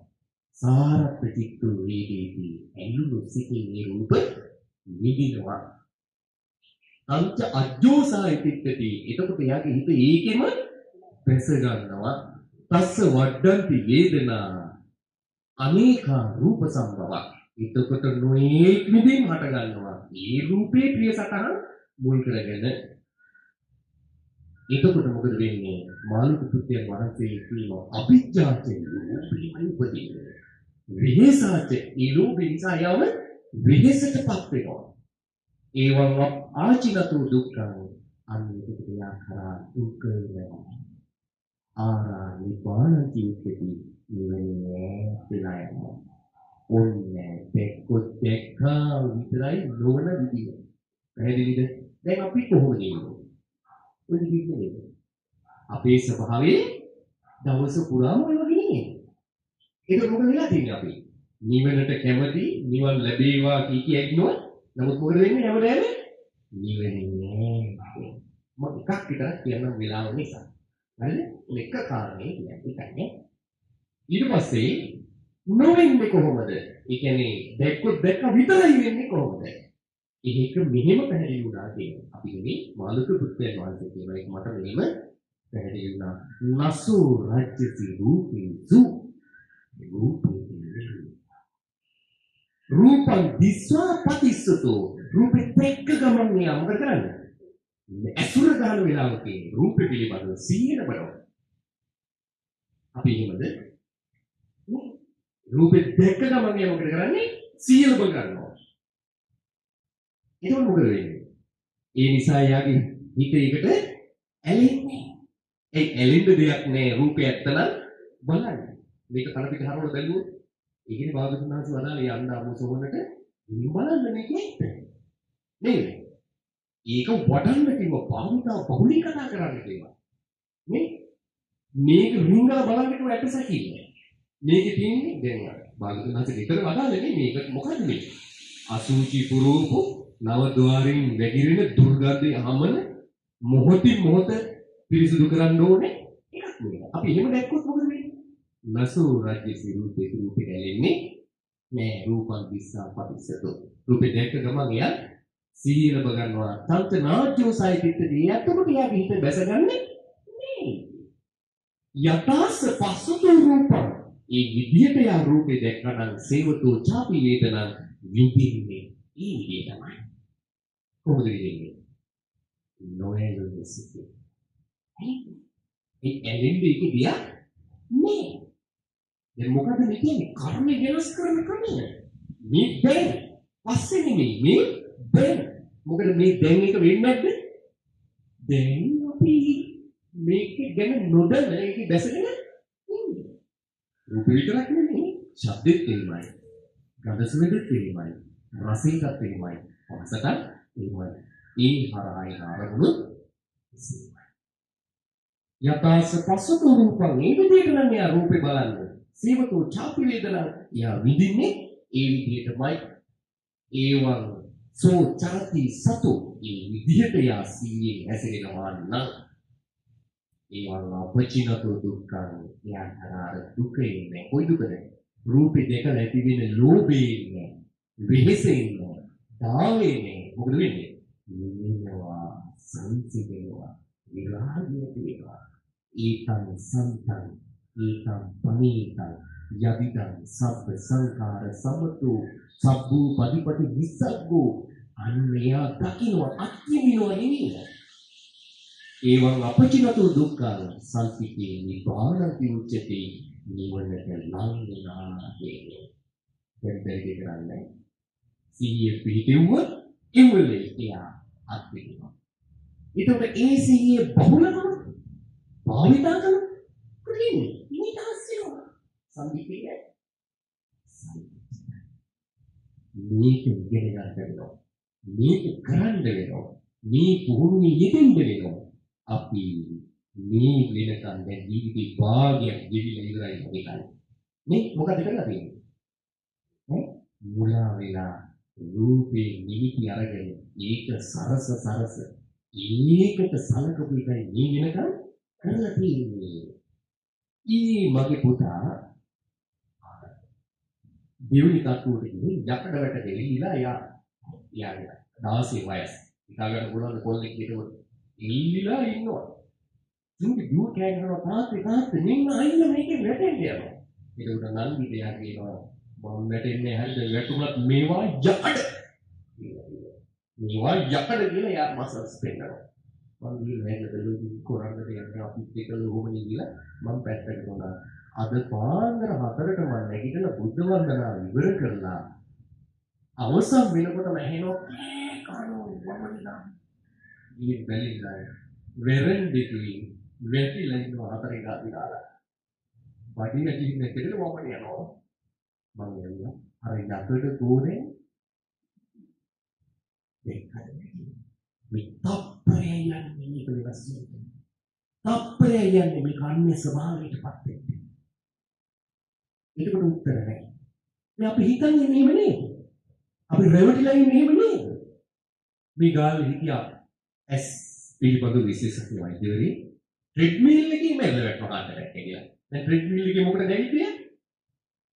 සාරත් චිත්තු වේදේති ඇලුණු සිතින් මේ රූප විඳිනවා. අංච අජ්ජෝසායිතිත්‍ති. එතකොට යාගේ හිත ඒකෙම දැස ගන්නවා. තස්ස වඩ්ඩන්ති වේදනා අනේකා රූප සම්භව. එතකොට නොඑක් විදිහින් හට ගන්නවා. මේ රූපේ ප්‍රිය සතහන් මුල් කරගෙන. එතකොට මොකද වෙන්නේ? මාළුක පුත්‍රයන් වහන්සේ කියනවා අභිජ්ජාචේ රූපෙයි උපදින්නේ. විහෙසාචේ ඊළු වින්සායව විහෙසටපත් වෙනවා. ඒවං ආචිනතු දුක්ඛං අනිත්‍යය කරා දුක්ඛය ආරා නිබ්බානති උච්චති නිවනේ පිළායම ඔන්නේ දෙක්කොත් දෙක්ඛා විතරයි නොවන විදිය. පැහැදිලිද? දැන් අපි කොහොමද ඉන්නේ? ඔය විදිහට අපේ ස්වභාවයේ දවස පුරාම ඔය වගේ නේ. ඒක මොකද වෙලා තියෙන්නේ අපි? නිවනට කැමති, නිවන් ලැබේවා කිය ඉන්නවා. නමුත් මොකද වෙන්නේ හැමදාම? නිවෙන්නේ නැහැ. මම එකක් විතරක් කියන්නම් වෙලාව නිසා. හරිද? එක කාරණේ කියන්නේ. ඊට පස්සේ නොවෙන්නේ කොහොමද? ඒ කියන්නේ දැක්කොත් දැක්ක විතරයි වෙන්නේ කොහොමද? ඒක මෙහෙම පැහැදිලි වුණා කියන්නේ. අපි මේ මාළුක පුත්‍රයන් වහන්සේ කියන එක මට මෙහෙම පැහැදිලි වුණා. නසු රාජ්‍යති රූපේසු රූපං දිස්වා පතිස්සතෝ රූපේ දෙක ගමන් යා මොකද කරන්නේ? ඇසුර ගන්න වෙලාවක රූපේ පිළිබඳව සිහින බලනවා. අපි එහෙමද? රූපේ දෙක ගමන් යා මොකද කරන්නේ? සිහින බල ගන්නවා. ඒක මොකද වෙන්නේ? ඒ නිසා යාගේ හිත එකට ඇලෙන්නේ. ඒ ඇලෙන්න දෙයක් නෑ රූපේ ඇත්තනම් බලන්න. මේක කන පිට හරවල බැලුවොත් ඒකනේ භාගතුන් වහන්සේ වදාළේ යන්න අමුසොවනට ඉතින් බලන්න මේකේ නේද? ඒක වඩන්න කිව්ව භාවිතා බහුලී කතා කරන්න කිව්වා. මේක රිංගලා බලන්න කිව්ව ඇටසැකිල්ල. මේකේ තියෙන්නේ දැන් භාගතුන් වහන්සේ විතර වදාළේ මේක මොකද්ද මේ? අසුචි පුරූප නව ద్వාරින් වැగిරෙන දුර්ගන්ධය හමන මොහොතින් මොහොත පිරිසුදු කරන්න ඕනේ එකක් මේක. අපි එහෙම දැක්කොත් මොකද වෙන්නේ? නසු රාජ්‍ය සිරූපේ රූපේ ඇලෙන්නේ නෑ රූපං දිස්සා පටිසතෝ. රූපේ දැක්ක ගමන් එයා සිහින බගන්නවා. තන්ත නාජ්‍යෝ සයිතිත්දී යතකොට යාගේ හිත බැසගන්නේ නෑ. යතාස පසුතු රූපං ඒ විදියට යා රූපේ දැක්කනම් සේවතෝ චාපි වේදනං විඳින්නේ ඒ විදිය තමයි. කොහොමද විඳින්නේ? නොයලුනේ සිටි. ඒ ඇලෙන්නේ ඒක දියා නෑ. දැන් මොකද මේ කියන්නේ? කර්ම වෙනස් කරන ක්‍රමය. මේ දැන් පස්සේ නෙමෙයි මේ දැන්. මොකද මේ දැන් එක වෙන්නේ නැද්ද? දැන් අපි මේක ගැන නොදැන ඒක දැසගෙන ඉන්නේ. රූප විතරක් නෙමෙයි. ශබ්දෙත් එහෙමයි. ගඳ සුවඳෙත් එහෙමයි. රසෙත් එහෙමයි. පහසටත් එහෙමයි. ඒ හරහායි ආරමුණු යතාස පසුතු රූපං ඒ විදිහට නම් යා රූපේ බලන්නේ. සීවතෝ චාපි වේදනා යා විඳින්නේ ඒ විදිහටමයි. ඒවං සෝ චරති සතු ඒ විදිහට යා සීයේ හැසිරෙනවා නම් ඒවං අපචිනතු දුක්ඛං යා හරාර දුකේ නේ. කොයි දුකද? රූපේ දෙක නැති වෙන ලෝභේ නේ. විහිසෙන්නේ. දාවේ නේ. මොකද වෙන්නේ? නිමිනවා සංසිඳෙනවා. විරාගය තියෙනවා. ඒතං සම්තං ඒතං පනීතං යදිදං සබ්බ සංඛාර සමතු සබ්බූ පටිපටි විසග්ගෝ අන්‍යයා දකින්න අත්‍යමිනවා නෙමෙයි. ඒවං අපචිනතු දුක්ඛං සංසිතේ නිබ්බානති උච්චති නිවනට ලං වෙනා කියන්නේ. දැන් බැරි කරන්නේ. සිහිය පිහිටුව ඉවලේ තියා අත්විඳිනවා. ඒතකොට ඒ සිහිය බහුලකම භාවිතා කරන ක්‍රියන ඉනිදාසියෝ සම්පීතිය මේක ඉගෙන ගන්න වෙනවා. මේක කරන්න වෙනවා. මේ පුහුණුවේ යෙදෙන්න වෙනවා. අපි මේ වෙනකන් දැන් ජීවිතේ භාගයක් ජීවිතේ ඉවරයි මොකක්ද? මේ මොකද කරලා තියෙන්නේ? මුලා වෙලා රූපේ නිමිති අරගෙන ඒක සරස ඒකට සලකපු එකයි මේ වෙනකන් කරලා තියෙන්නේ. මගේ පුතා දෙවනි තත්ත්වයට ගිහින් යකඩ වැට දෙලිලා යාගේ 16 වයස. හිතා ගන්න පුළුවන් කොල්ලෙක් හිටවල ඉල්ලිලා ඉන්නවා. තුන්ගේ දුව කෑගනවා තාත්තේ මෙන්න අයියා මේකේ වැටෙන්න යනවා. ඒක උඩ නන්දිට යා කියනවා මම වැටෙන්නේ හරිද වැටුණත් මේවා යකඩ. මේවා යකඩ කියලා යා මසස් පෙන්නනවා. මම ගිහින් හැදෙලු කොරන්න දෙයක් අපිත් එක ලෝමනේ ගිහලා මම පැත්තකට ගොනා. අද පාන්දර 4ට මම නැගිටලා බුද්ධ වන්දනාව ඉවර කරලා අවසන් වෙනකොටම ඇහෙනවා ඉතින් බැලිලා වෙරෙන් දෙකේ වැටිලා ඉන්නවා හතරේ ගාලා. වඩින කිහින එකට මම යනවා. මම යනවා. අර යකට ගෝනේ දෙකයි. මේ තප්පරය යන්නේ මේක විශ්වාසය. තප්පරය යන්නේ මේ කන්නේ ස්වභාවයටපත් වෙන්නේ. ඒකට උත්තර නැහැ. මේ අපි හිතන්නේ මෙහෙම නේද? අපි රෙවටිලා ඉන්නේ මෙහෙම නේද? මේ ගාලේ හිටියා S පිළිබඳ විශේෂඥ වෛද්‍යවරයෙක් ට්‍රෙඩ්මිල් එකකින් මැරලා වැටුණා කාටද කියලා. දැන් ට්‍රෙඩ්මිල් එකේ මොකටද ඇවිත්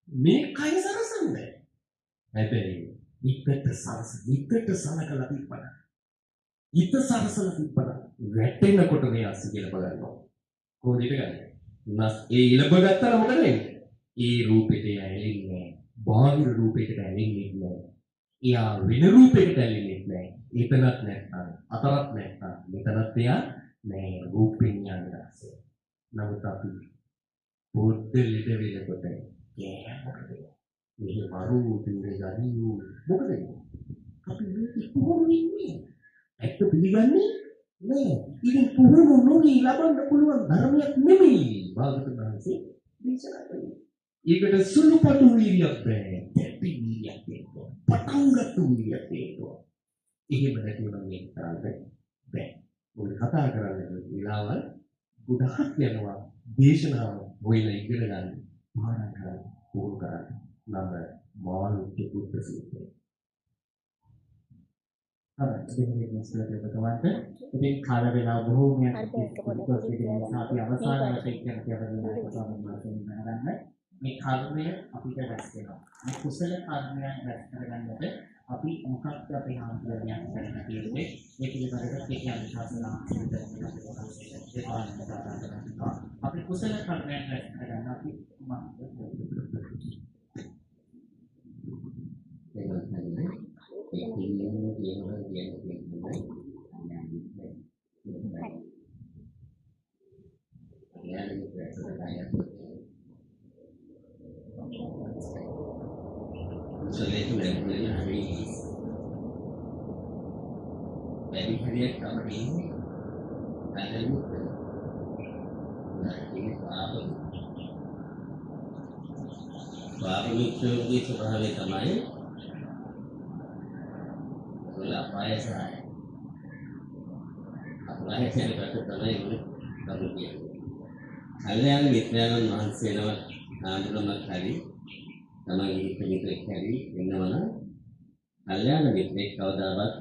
මේ කය සරසන්නේ. හැබැයි විකට සලකලා තිබ්බන. හිත සරසලා තිබ්බන. වැටෙනකොට මේ අස්ස කියලා බලනවා. කොහොමද ඒක ගන්නේ? නස් ඒ ඉලබ ගත්තා මොකද වෙන්නේ? ඒ රූපෙට ඇලෙන්නේ නැහැ. බාහිර රූපයකට ඇලෙන්නේ නැහැ. එයා වෙන රූපයකට ඇලෙන්නේ නැහැ. එතනත් නැත්නම් අතරත් නැත්නම් මෙතනත් එයා නෑ රූපෙන් යන්නේ. නමුත් අපි පොඩ්ඩ ලෙඩ වෙනකොට මොකද මේ වරු දිනේ ගනියු මොකද අපි මේ පුහුණු ඉන්නේ ඇත්ත පිළිගන්නේ නෑ. ඉතින් පුහුණු නොවි ලබන්න පුළුවන් ධර්මයක් නෙමෙයි භාගතුන් වහන්සේ දේශනා කළේ. ඒකට සුළුපටු වීර්යයක් බෑ. දෙපි වීර්යයක් තියෙනවා. පටන්ගත් වීර්යයක් තියෙනවා. එහෙම නැතුව මේ තරම් බෑ. මොකද කතා කරන්නේ විලාවල් ගොඩක් යනවා. දේශනාව හොයලා ඉගෙන ගන්න. පාඩම් කරන්න පුහුණු කරන්න. නම මාළුක්‍ය පුත්‍ර සූත්‍රය. හරි දෙන්නේ නැස්ලට බතවන්ට ඉතින් කාල වේලාව බොහෝමයක් නිසා අපි අවසානයට කියන කියවලා ස්වාමීන් වහන්සේ නරන්න මේ කර්මය අපිට රැස් වෙනවා. මේ කුසල කර්මයන් රැස් කරගන්නට අපි මොකක්ද අපේ ආන්තරණයක් කරන්න තියෙන්නේ මේ පිළිබඳව කෙටි අනුශාසනාවක් දෙන්නවා. අපි කුසල කර්මයන් රැස් කරගන්න අපි Very clear company and පාරමිතෝගේ ස්වභාවය තමයි වල අපාය සහය. අපාය කියනකට තමයි කරු කියන්නේ. කල්යාණ මිත්‍රයන් වහන්සේනම ආඳුනමක් හරි තමයි හිතෙන්නේ හරි වෙනවනම් කල්යාණ මිත්‍රෙක් කවදාවත්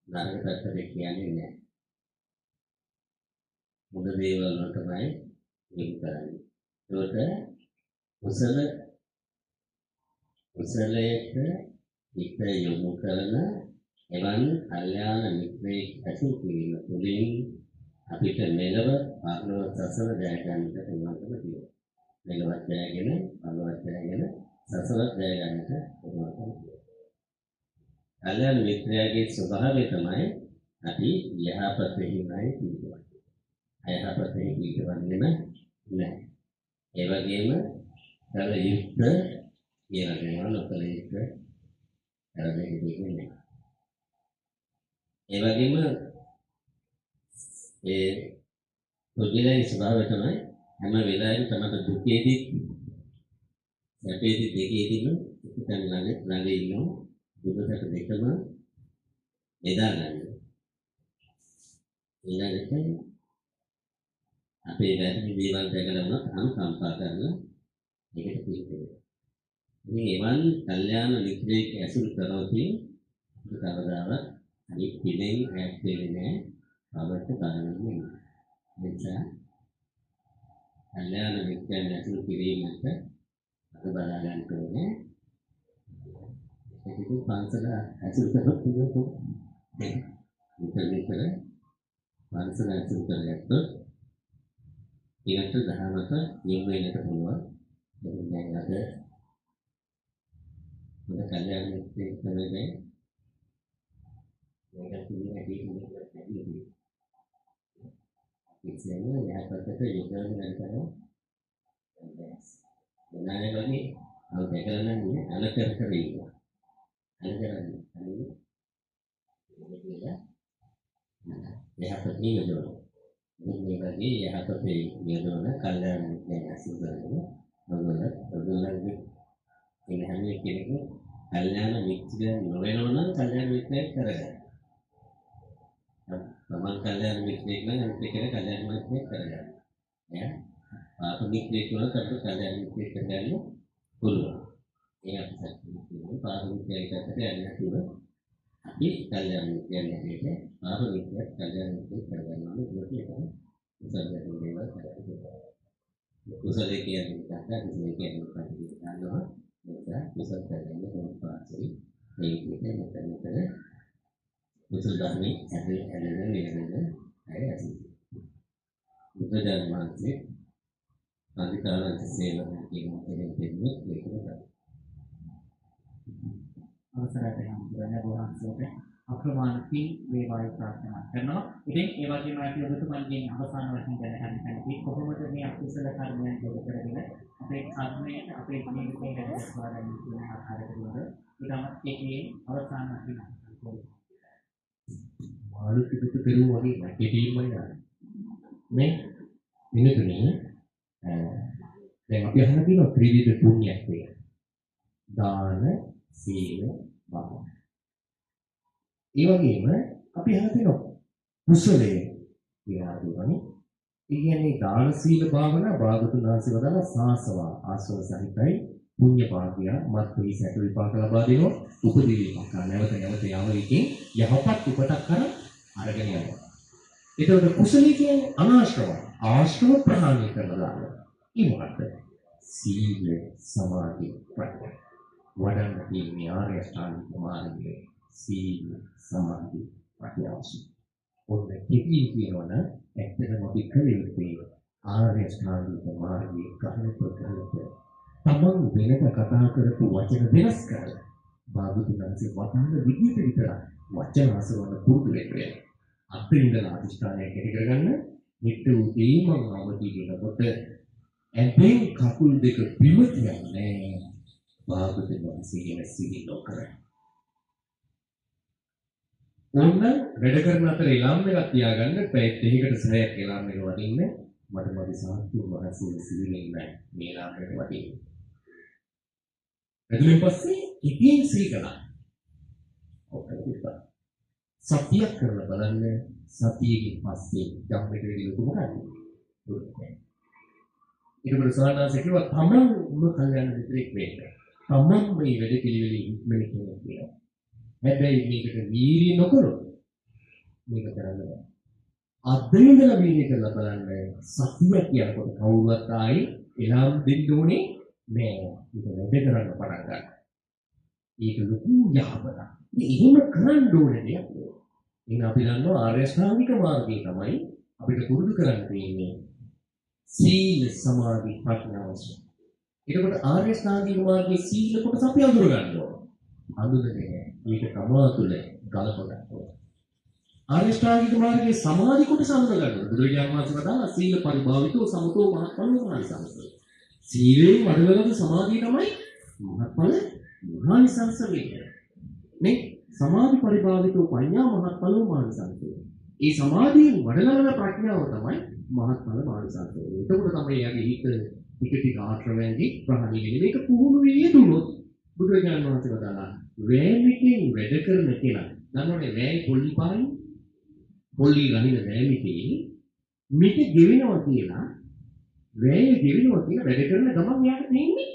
නරක පැත්තට කියන්නේ නැහැ. හොඳ දේවල් වලටමයි ඒක කරන්නේ. ඒකට කුසලයට හිත යොමු කරන එවන් කල්යාණ මිත්‍රයෙක් ඇසුරු කිරීම තුළින් අපිට මෙලව පරලොව සසර ජය ගන්නට පුළුවන්කම තියෙනවා. මෙලවත් ජයගෙන පරලොවත් ජයගෙන සසරත් ජය ගන්නට පුළුවන්කම තියෙනවා. කල්යාණ මිත්‍රයාගේ ස්වභාවය තමයි අපි යහපතෙහිමයි පිළිගන්නේ. අයහපතෙහි පිළිගන්නේ නැහැ. ඒ වගේම කල යුක්ත කියලා කියනවා නොකල යුක්ත කරන්නේ නැහැ. ඒ වගේම ඒ පුද්ගලයන් ස්වභාවය තමයි හැම වෙලාවෙම තමයි දුකේදී සැපේදී දෙකේදීම එකතන ළඟ ඉන්නවා. දුකට දෙකම එදා ගන්න. ඊළඟට අපේ වැරදි දේවල් දැකලා වුණත් අනුකම්පා කරන එකට පිළිපෙළ. ඉතින් එවන් කල්යාණ මිත්‍රයෙක් ඇසුරු කරනොත් කවදාවත් අනිත් පිළිෙන් ඈත් වෙන්නේ නැහැ. අවශ්‍ය කරන්නේ නැහැ. එනිසා කල්යාණ මිත්‍රයන් ඇසුරු කිරීමට අපි බලා ගන්න ඕනේ. ඒක පන්සල ඇසුරු කරනකොට විතර පන්සල ඇසුරු කරගත්තොත් ඊට දහමක යොමු වෙන්නට පුළුවන්. එතෙන් දැන් අද මොන කල්යාණ මිත්‍රයෙක් තමයි මේක පිළිගන්නේ නැහැ. ඉතින් යහපතට යොදවන කරනවා. මොනවානේ අවබෝධ කරගන්න අනකර කර ඉන්නවා. අනකරන්නේ යහපත නියදවන. මේ වගේ යහපතේ නියදවන කල්යාණ මිත්‍රයන් අසු කරගෙන ඔයගොල්ලන්ගේ ඉන්න හැම කෙනෙකුම කල්යාණ මිත්‍රයන් නොවෙනවා නම් කල්යාණ මිත්‍රයෙක් කරගන්න. තමන් කල්යාණ මිත්‍රයෙක් නම් අනිත් කෙනෙක් කල්යාණ මිත්‍රයෙක් කරගන්න. ඈ පාප මිත්‍රයෙක් වුණත් අපිට කල්යාණ මිත්‍රයෙක් කරගන්න පුළුවන්. ඒ අපිට කියන්නේ පාප මිත්‍රයෙක් අතර යන්නේ නැතුව අපි කල්යාණ මිත්‍රයන් හැටියට පාප මිත්‍රයෙක් කල්යාණ මිත්‍රයෙක් කරගන්නවා නේ කියලා උසාවියෙන් දේවල් කරලා. කුසලයේ කියන්නේ මොකක්ද? කුසලයේ කියන්නේ මොකක්ද කියලා ගන්නවා. ඒක කුසල කරගන්න ඕන පාසලේ මේ විදිහට මෙතන කුසල ධර්මයේ ඇදෙන නේද? අය ඇසි. බුදුදහම මාර්ගයේ අධිකාරක සේවන කියන දෙන්නේ ඒක තමයි. අවසරයි හම්බුනේ බොහොමසොට අප්‍රමාණ පින් වේවායි ප්‍රාර්ථනා කරනවා. ඉතින් ඒ වගේම අපි ඔබතුමන්ගෙන් අවසාන වශයෙන් දැනගන්න කැමතියි කොහොමද මේ අකුසල කර්මයන් දුරු කරගෙන අපේ කර්මයෙන් අපේ ජීවිතේ වැඩස්වා ගන්න කියන ආකාරයකට ඊටමත් ඒකේ අවසාන වශයෙන් මාළු පිටු පෙරුම වගේ නැකෙටීමයි නේද? මේ මිනිතුනේ දැන් අපි අහන තියෙන ත්‍රිවිධ පුණ්‍යයක් වේ. දාන, සීල, භාවනා. ඒ වගේම අපි අහන තියෙන කුසලයේ කියලා දුවනේ. ඒ කියන්නේ දාන, සීල, භාවනා භාගතුන් වහන්සේ වදාළ සාසවා ආශ්‍රව සහිතයි පුණ්‍ය භාග්‍ය මත්වි සැට විපාක ලබා දෙනවා. උපදී විපාක නැවත නැවත යවලකින් යහපත් උපතක් කර අරගෙන යනවා. ඒතකොට කුසලයේ කියන්නේ අනාශ්‍රව ආශ්‍රව ප්‍රහාණය කරලා දානවා. ඒ මොකක්ද? සීල, සමාධි, ප්‍රඥා. වඩන්න තියෙන ආර්ය අෂ්ටාංගික මාර්ගයේ සීල, සමාධි, ප්‍රඥා. ඔන්න කිපී කියනවන ඇත්තටම අපි කළ යුත්තේ ආර්ය අෂ්ටාංගික මාර්ගයේ කහලප තමන් වෙනක කතා කරපු වචන වෙනස් කරලා භාගතුන් වහන්සේ වතාන විදියට විතර වචන අසවන පුරුදු වෙන්න. අත්ින්දලා අධිෂ්ඨානයක් ඇති කරගන්න හිත උදේම අවදි වෙනකොට ඇඳෙන් කකුල් දෙක බිම තියන්නේ භාගතුන් වහන්සේ කියන සිහි නොකර. ඕන්න වැඩ කරන අතර එළාම් එකක් තියාගන්න පැය දෙකකට සැරයක් එළාම් එක වදින්න මට මගේ සාන්තුන් වහන්සේ සිහිනෙන් නැහැ මේ එළාම් එකට වදින්න. එතනින් පස්සේ ඉතින් සිහි කළා. සතියක් කරලා බලන්න සතියකින් පස්සේ ධම්මයට වෙලෙ ලොකු මොකක්ද? ඊට පස්සේ සානාසේ කිව්වා තමන් උඹ කල්යනා මිත්‍රෙක් වෙන්න. තමන් මේ වැඩ පිළිවෙලින් ඉක්මන කෙනෙක් වෙනවා. හැබැයි මේකට වීර්ය නොකරොත් මේක කරන්න බෑ. අද්දෙන්දලා වීර්ය කරලා බලන්න සතිය කියනකොට කවුරුවත් ආයි එළාම් දෙන්න ඕනේ නෑ. ඒක වැඩ කරන්න පටන් ගන්න. ඒක ලොකු යහපතක්. එහෙම කරන්න ඕනේ දෙයක්. ඉතින් අපි දන්නවා ආර්ය ශ්‍රාවික මාර්ගය තමයි අපිට පුරුදු කරන්න තියෙන්නේ සීල, සමාධි, ප්‍රඥා වශයෙන්. ඒකට ආර්ය ශ්‍රාවික මාර්ගයේ සීල කොටස අපි අඳුර ගන්න ඕනේ. අඳුරගෙන මේක තමා තුළ ගලප ගන්න ඕනේ. ආර්ය ශ්‍රාවික මාර්ගයේ සමාධි කොටස අඳුර ගන්න ඕනේ. බුදුරජාණන් වහන්සේ වදාළා සීල පරිභාවිතෝ සමතෝ මහත්ඵල මහානිසංස. සීලේ වඩවලද සමාධිය තමයි මහත්ඵල මහානිසංස වෙන්නේ. නේ සමාධි පරිභාවිතෝ පඤ්ඤා මහත්ඵල මහානිසංස. ඒ සමාධියෙන් වඩලන ප්‍රඥාව තමයි මහත්ඵල මහානිසංස. එතකොට තමයි යගේ හිත ටික ටික ආශ්‍රවයන්ගේ ප්‍රහාණය වෙන්නේ. මේක පුහුණු වෙන්නේ දුනොත් බුදුරජාණන් වහන්සේ වදාළා වෑමිකෙන් වැඩ කරන කෙනා දන්නවනේ වෑයි පොල්ලි පායි පොල්ලි ගහින වෑමිකේ මිට ගෙවෙනවා කියලා වැය ගෙවෙනවා කියලා වැඩ කරන ගමන් යාට තේින්නේ.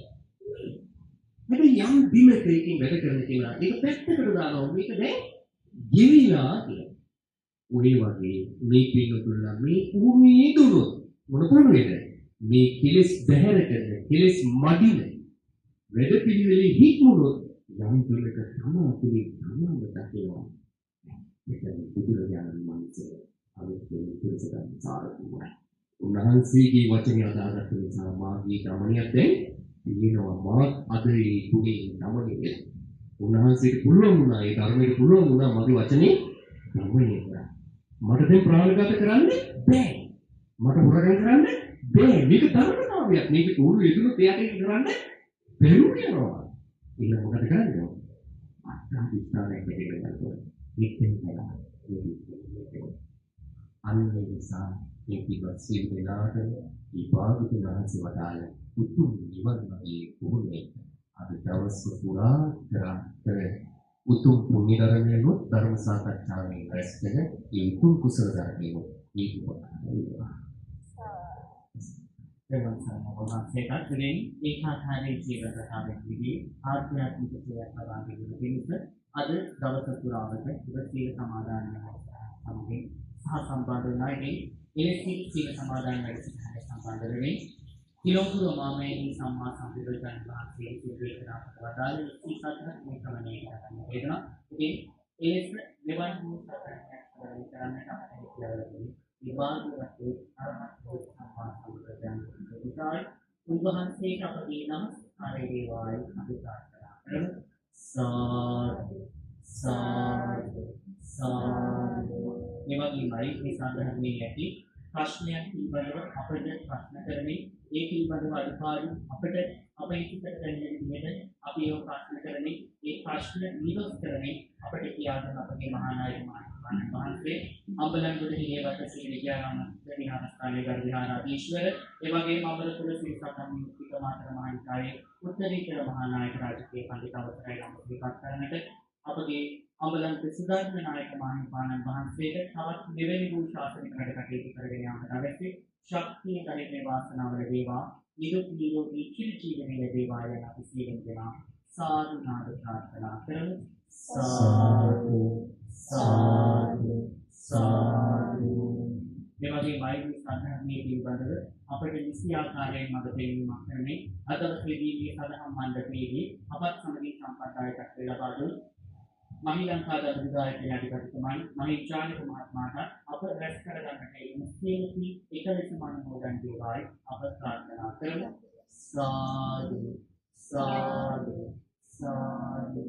හැබැයි යම් දිනක එකකින් වැඩ කරන කෙනා ඒක පැත්තකට දානවා මේක දැන් ගෙවිලා කියලා. ඔය වගේ මේ පිළිතුරුලා මේ පුහුණුවේ දුනොත් මොන පුහුණුවේද? මේ කෙලස් බැහැර කරන කෙලස් මඩින වැඩ පිළිවෙලේ හික්මුනොත් යම් දිනක සමාධියේ සමාධියට දකිනවා. මේක බුදුරජාණන් වහන්සේ අනුකූල පුරුෂයන් සාරතුමා. උන්වහන්සේගේ වචනය අදාළත් නිසා මාගේ ගමනියක් දැන් දිනනවා මාත් අද ඒ තුනේ නමනේ. උන්වහන්සේට පුළුවන් වුණා ඒ ධර්මයට පුළුවන් වුණා මගේ වචනේ ගමනේ කරා. මට දැන් ප්‍රාණඝාත කරන්න බෑ. මට හොරගම් කරන්න බෑ. මේක ධර්මතාවයක්. මේක උරු එදුණු දෙයක් කරන්න බැරුව යනවා. ඊළඟ මොකද කරන්නේ? අත්‍යන්ත ස්ථානයක දෙවියන් ගන්නවා. ඉතින් අන්නේ නිසා මේ පිටවත් සියලු දෙනාට මේ භාගතුන් වහන්සේ වදාළ උතුම් නිවන් මාර්ගයේ පුහුණුවේ අද දවස් පුරා කර උතුම් පුණ්‍යධර්මයන්ොත් ධර්ම සාකච්ඡාවෙන් රැස්ගෙන ඒ උතුම් කුසල ධර්මයන් දීපුවා. දෙවන් සම්මෝහනසේකත් දෙමින් ඒකාකාරී ජීවන රටාවකදී ආධ්‍යාත්මික ක්‍රියාවක් ලබාගෙන පිණිස අද දවස පුරාවට සීල සමාදානය සමගින් සහ සම්බන්ධ වනාදී එලෙසින් සීල සමාදාන වැඩසටහන සම්බන්ධ වෙමින් කිලෝතුරු මාමේනි සම්මා සම්බුදුරජාණන් වහන්සේ සිදුවේකනාට වදාළ ඉතිසතර මේ ක්‍රමණය කරන්න වේදනා. ඉතින් එලෙස දෙවන් වූ සත්‍යයක් කරන්නට අපිට කියලා විවාදවත්ව අරහත් වූ සම්මා සම්බුදුරජාණන් වහන්සේ උන්වහන්සේට අපගේ නමස්කාරය වේවායි අපි ප්‍රාර්ථනා කරමු. සාදු සාදු සාදු. එවැනිමයි මේ සාධර්මයේ ඇති ප්‍රශ්නයක් පිළිබඳව අපිට ප්‍රශ්න කරමින් ඒ පිළිබඳව අධිකාරී අපිට අපේ ඉදිරියට දැනෙන විදිහට අපි ඒ ප්‍රශ්න කරමින් ඒ ප්‍රශ්න නිරෝධ කරමින් අපිට කියාගෙන අපගේ මහා නායක මහත්මයාණන් වහන්සේ අම්බලන්ගොඩ හිමිවත ශ්‍රී විද්‍යාරාම විහාරස්ථානයේ ගරු විහාරාධීශවර ඒ වගේම අම්බලපුර ශ්‍රී සකම් මුක්තික මාතර මහානිකායේ උත්තරීතර මහා නායක රාජකීය පඬිත අවසරයි නම් ප්‍රකාශ කරන්නට අපගේ අම්බලන්ත සුධර්ම නායක මහත්මයාණන් වහන්සේට තවත් දෙවෙනි වූ ශාසනික වැඩ කටයුතු කරගෙන යාමට අවශ්‍ය ශක්තිය කලින් වාසනාව ලැබේවා නිරුක් නිරෝගී චිර ජීවනය ලැබේවා යන අපි සියලුම දෙනා සාදු නාද ප්‍රාර්ථනා කරමු. සාදු සාදු සාදු. මේ වගේ වෛද්‍ය සාධර්මයේ පිළිබඳව අපට නිසි ආකාරයෙන් මඟ පෙන්වීමක් කරන්නේ අද දවසේදී මේ සදහම් මණ්ඩපයේදී අපත් සමගින් සම්ප්‍රදායකට ලබා දුන් මහිලංකා දරුදායකයන් අධිපතිතුමන් මහිචානික මහත්මයාට අප රැස් කර ගන්නට මුස්ලිම්කි එකලෙසම අනුමෝදන් වේවායි අප ප්‍රාර්ථනා කරමු. සාදු සාදු සාදු.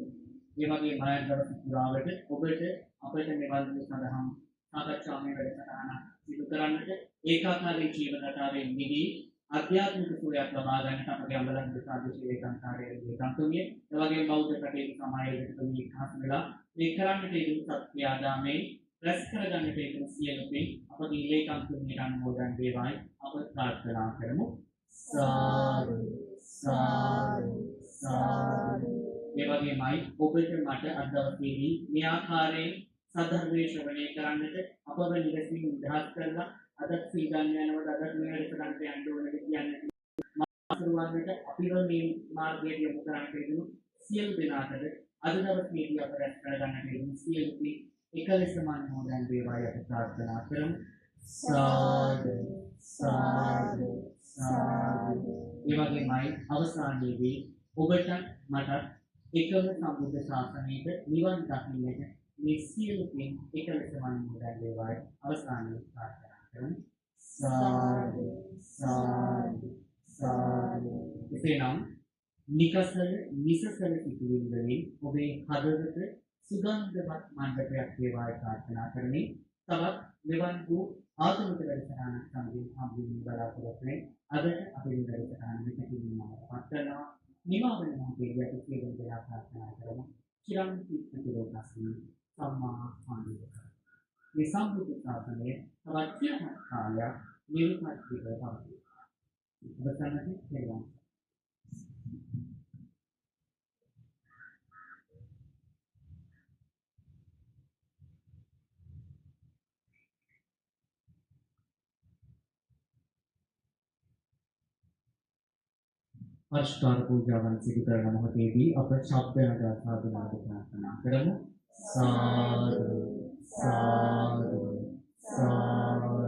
මේ වගේ මයන් දවස පුරාවට ඔබට අපට මෙවන් වූ සඳහන් සාකච්ඡාමය වැඩසටහන සිදු කරන්නට ඒකාකාරී ජීවන රටාවෙන් මිදී ආධ්‍යාත්මික සුවයක් ලබා ගන්නට අපගේ අම්බලන්ගොඩ ප්‍රාදේශීය ඒකාකාරයේ ඒකාන්තමිය එවැගේම බෞද්ධ කටයුතු සමායෝජකතුමිය එක්හස් වෙලා මේ කරන්නට යෙදුණු සත්‍යාදාමේ රැස් කර ගන්නට යෙදුණු සියලු පින් අපගේ ඒකාන්තමියට අනුමෝදන් වේවායි අප ප්‍රාර්ථනා කරමු. සාදු සාදු සාදු. මේ වගේමයි ඔබට මට අද දවසේදී මේ ආකාරයෙන් සද්ධර්මයේ ශ්‍රවණය කරන්නට අපව නිරසින් නිදහස් කරලා අදත් සීල් ගන්න යනකොට අදත් මේ වැඩසටහනට යන්න ඕනද කියන්නේ මාසුරුවන්ට අපිව මේ මාර්ගයට යොමු කරන්නට යෙදුණු සියලු දෙනාටද අද දවසේදී අප රැස් කර ගන්නට යෙදුණු සියලු පින් එකලෙසම අනුමෝදන් වේවායි අපි ප්‍රාර්ථනා කරමු. සාදු සාදු සාදු. ඒ වගේමයි අවසානයේදී ඔබට මට එකම සම්බුද්ධ ශාසනයේද නිවන් දකින්නට මේ සියලු පින් එකලෙසම අනුමෝදන් වේවායි අවසානයේ ප්‍රාර්ථනා කරමු. සාදු සාදු සාදු. එසේනම් නිකසල නිසසල සිතුවිලි වලින් ඔබේ හදවත සුගන්ධවත් මණ්ඩපයක් වේවායි ප්‍රාර්ථනා කරමි. තවත් මෙවන් වූ ආගමික වැඩසටහනක් සමගින් හම්බුනේ බලාපොරොත්තු වෙන අද අපේ වැඩසටහන මෙතනින් නවත්වනවා. කරනවා නිමාවන මොහොතේදී අපි සියලු දෙනා ප්‍රාර්ථනා කරමු. චිරන් පිටුලෝකස්මි සම්මා සම්බුද්ධ. මේ සම්බුද්ධ ශාසනයේ තවත් චිරම කාලයක් නිරුක්මත් වෙනවා. ඔබසන්නට කෙරෙනවා. අෂ්ටාර පූජාවන් සිදු කරන මොහොතේදී අප ශබ්ද නගා සාධනාද ප්‍රාර්ථනා කරමු. සාදු සාදු සාදු.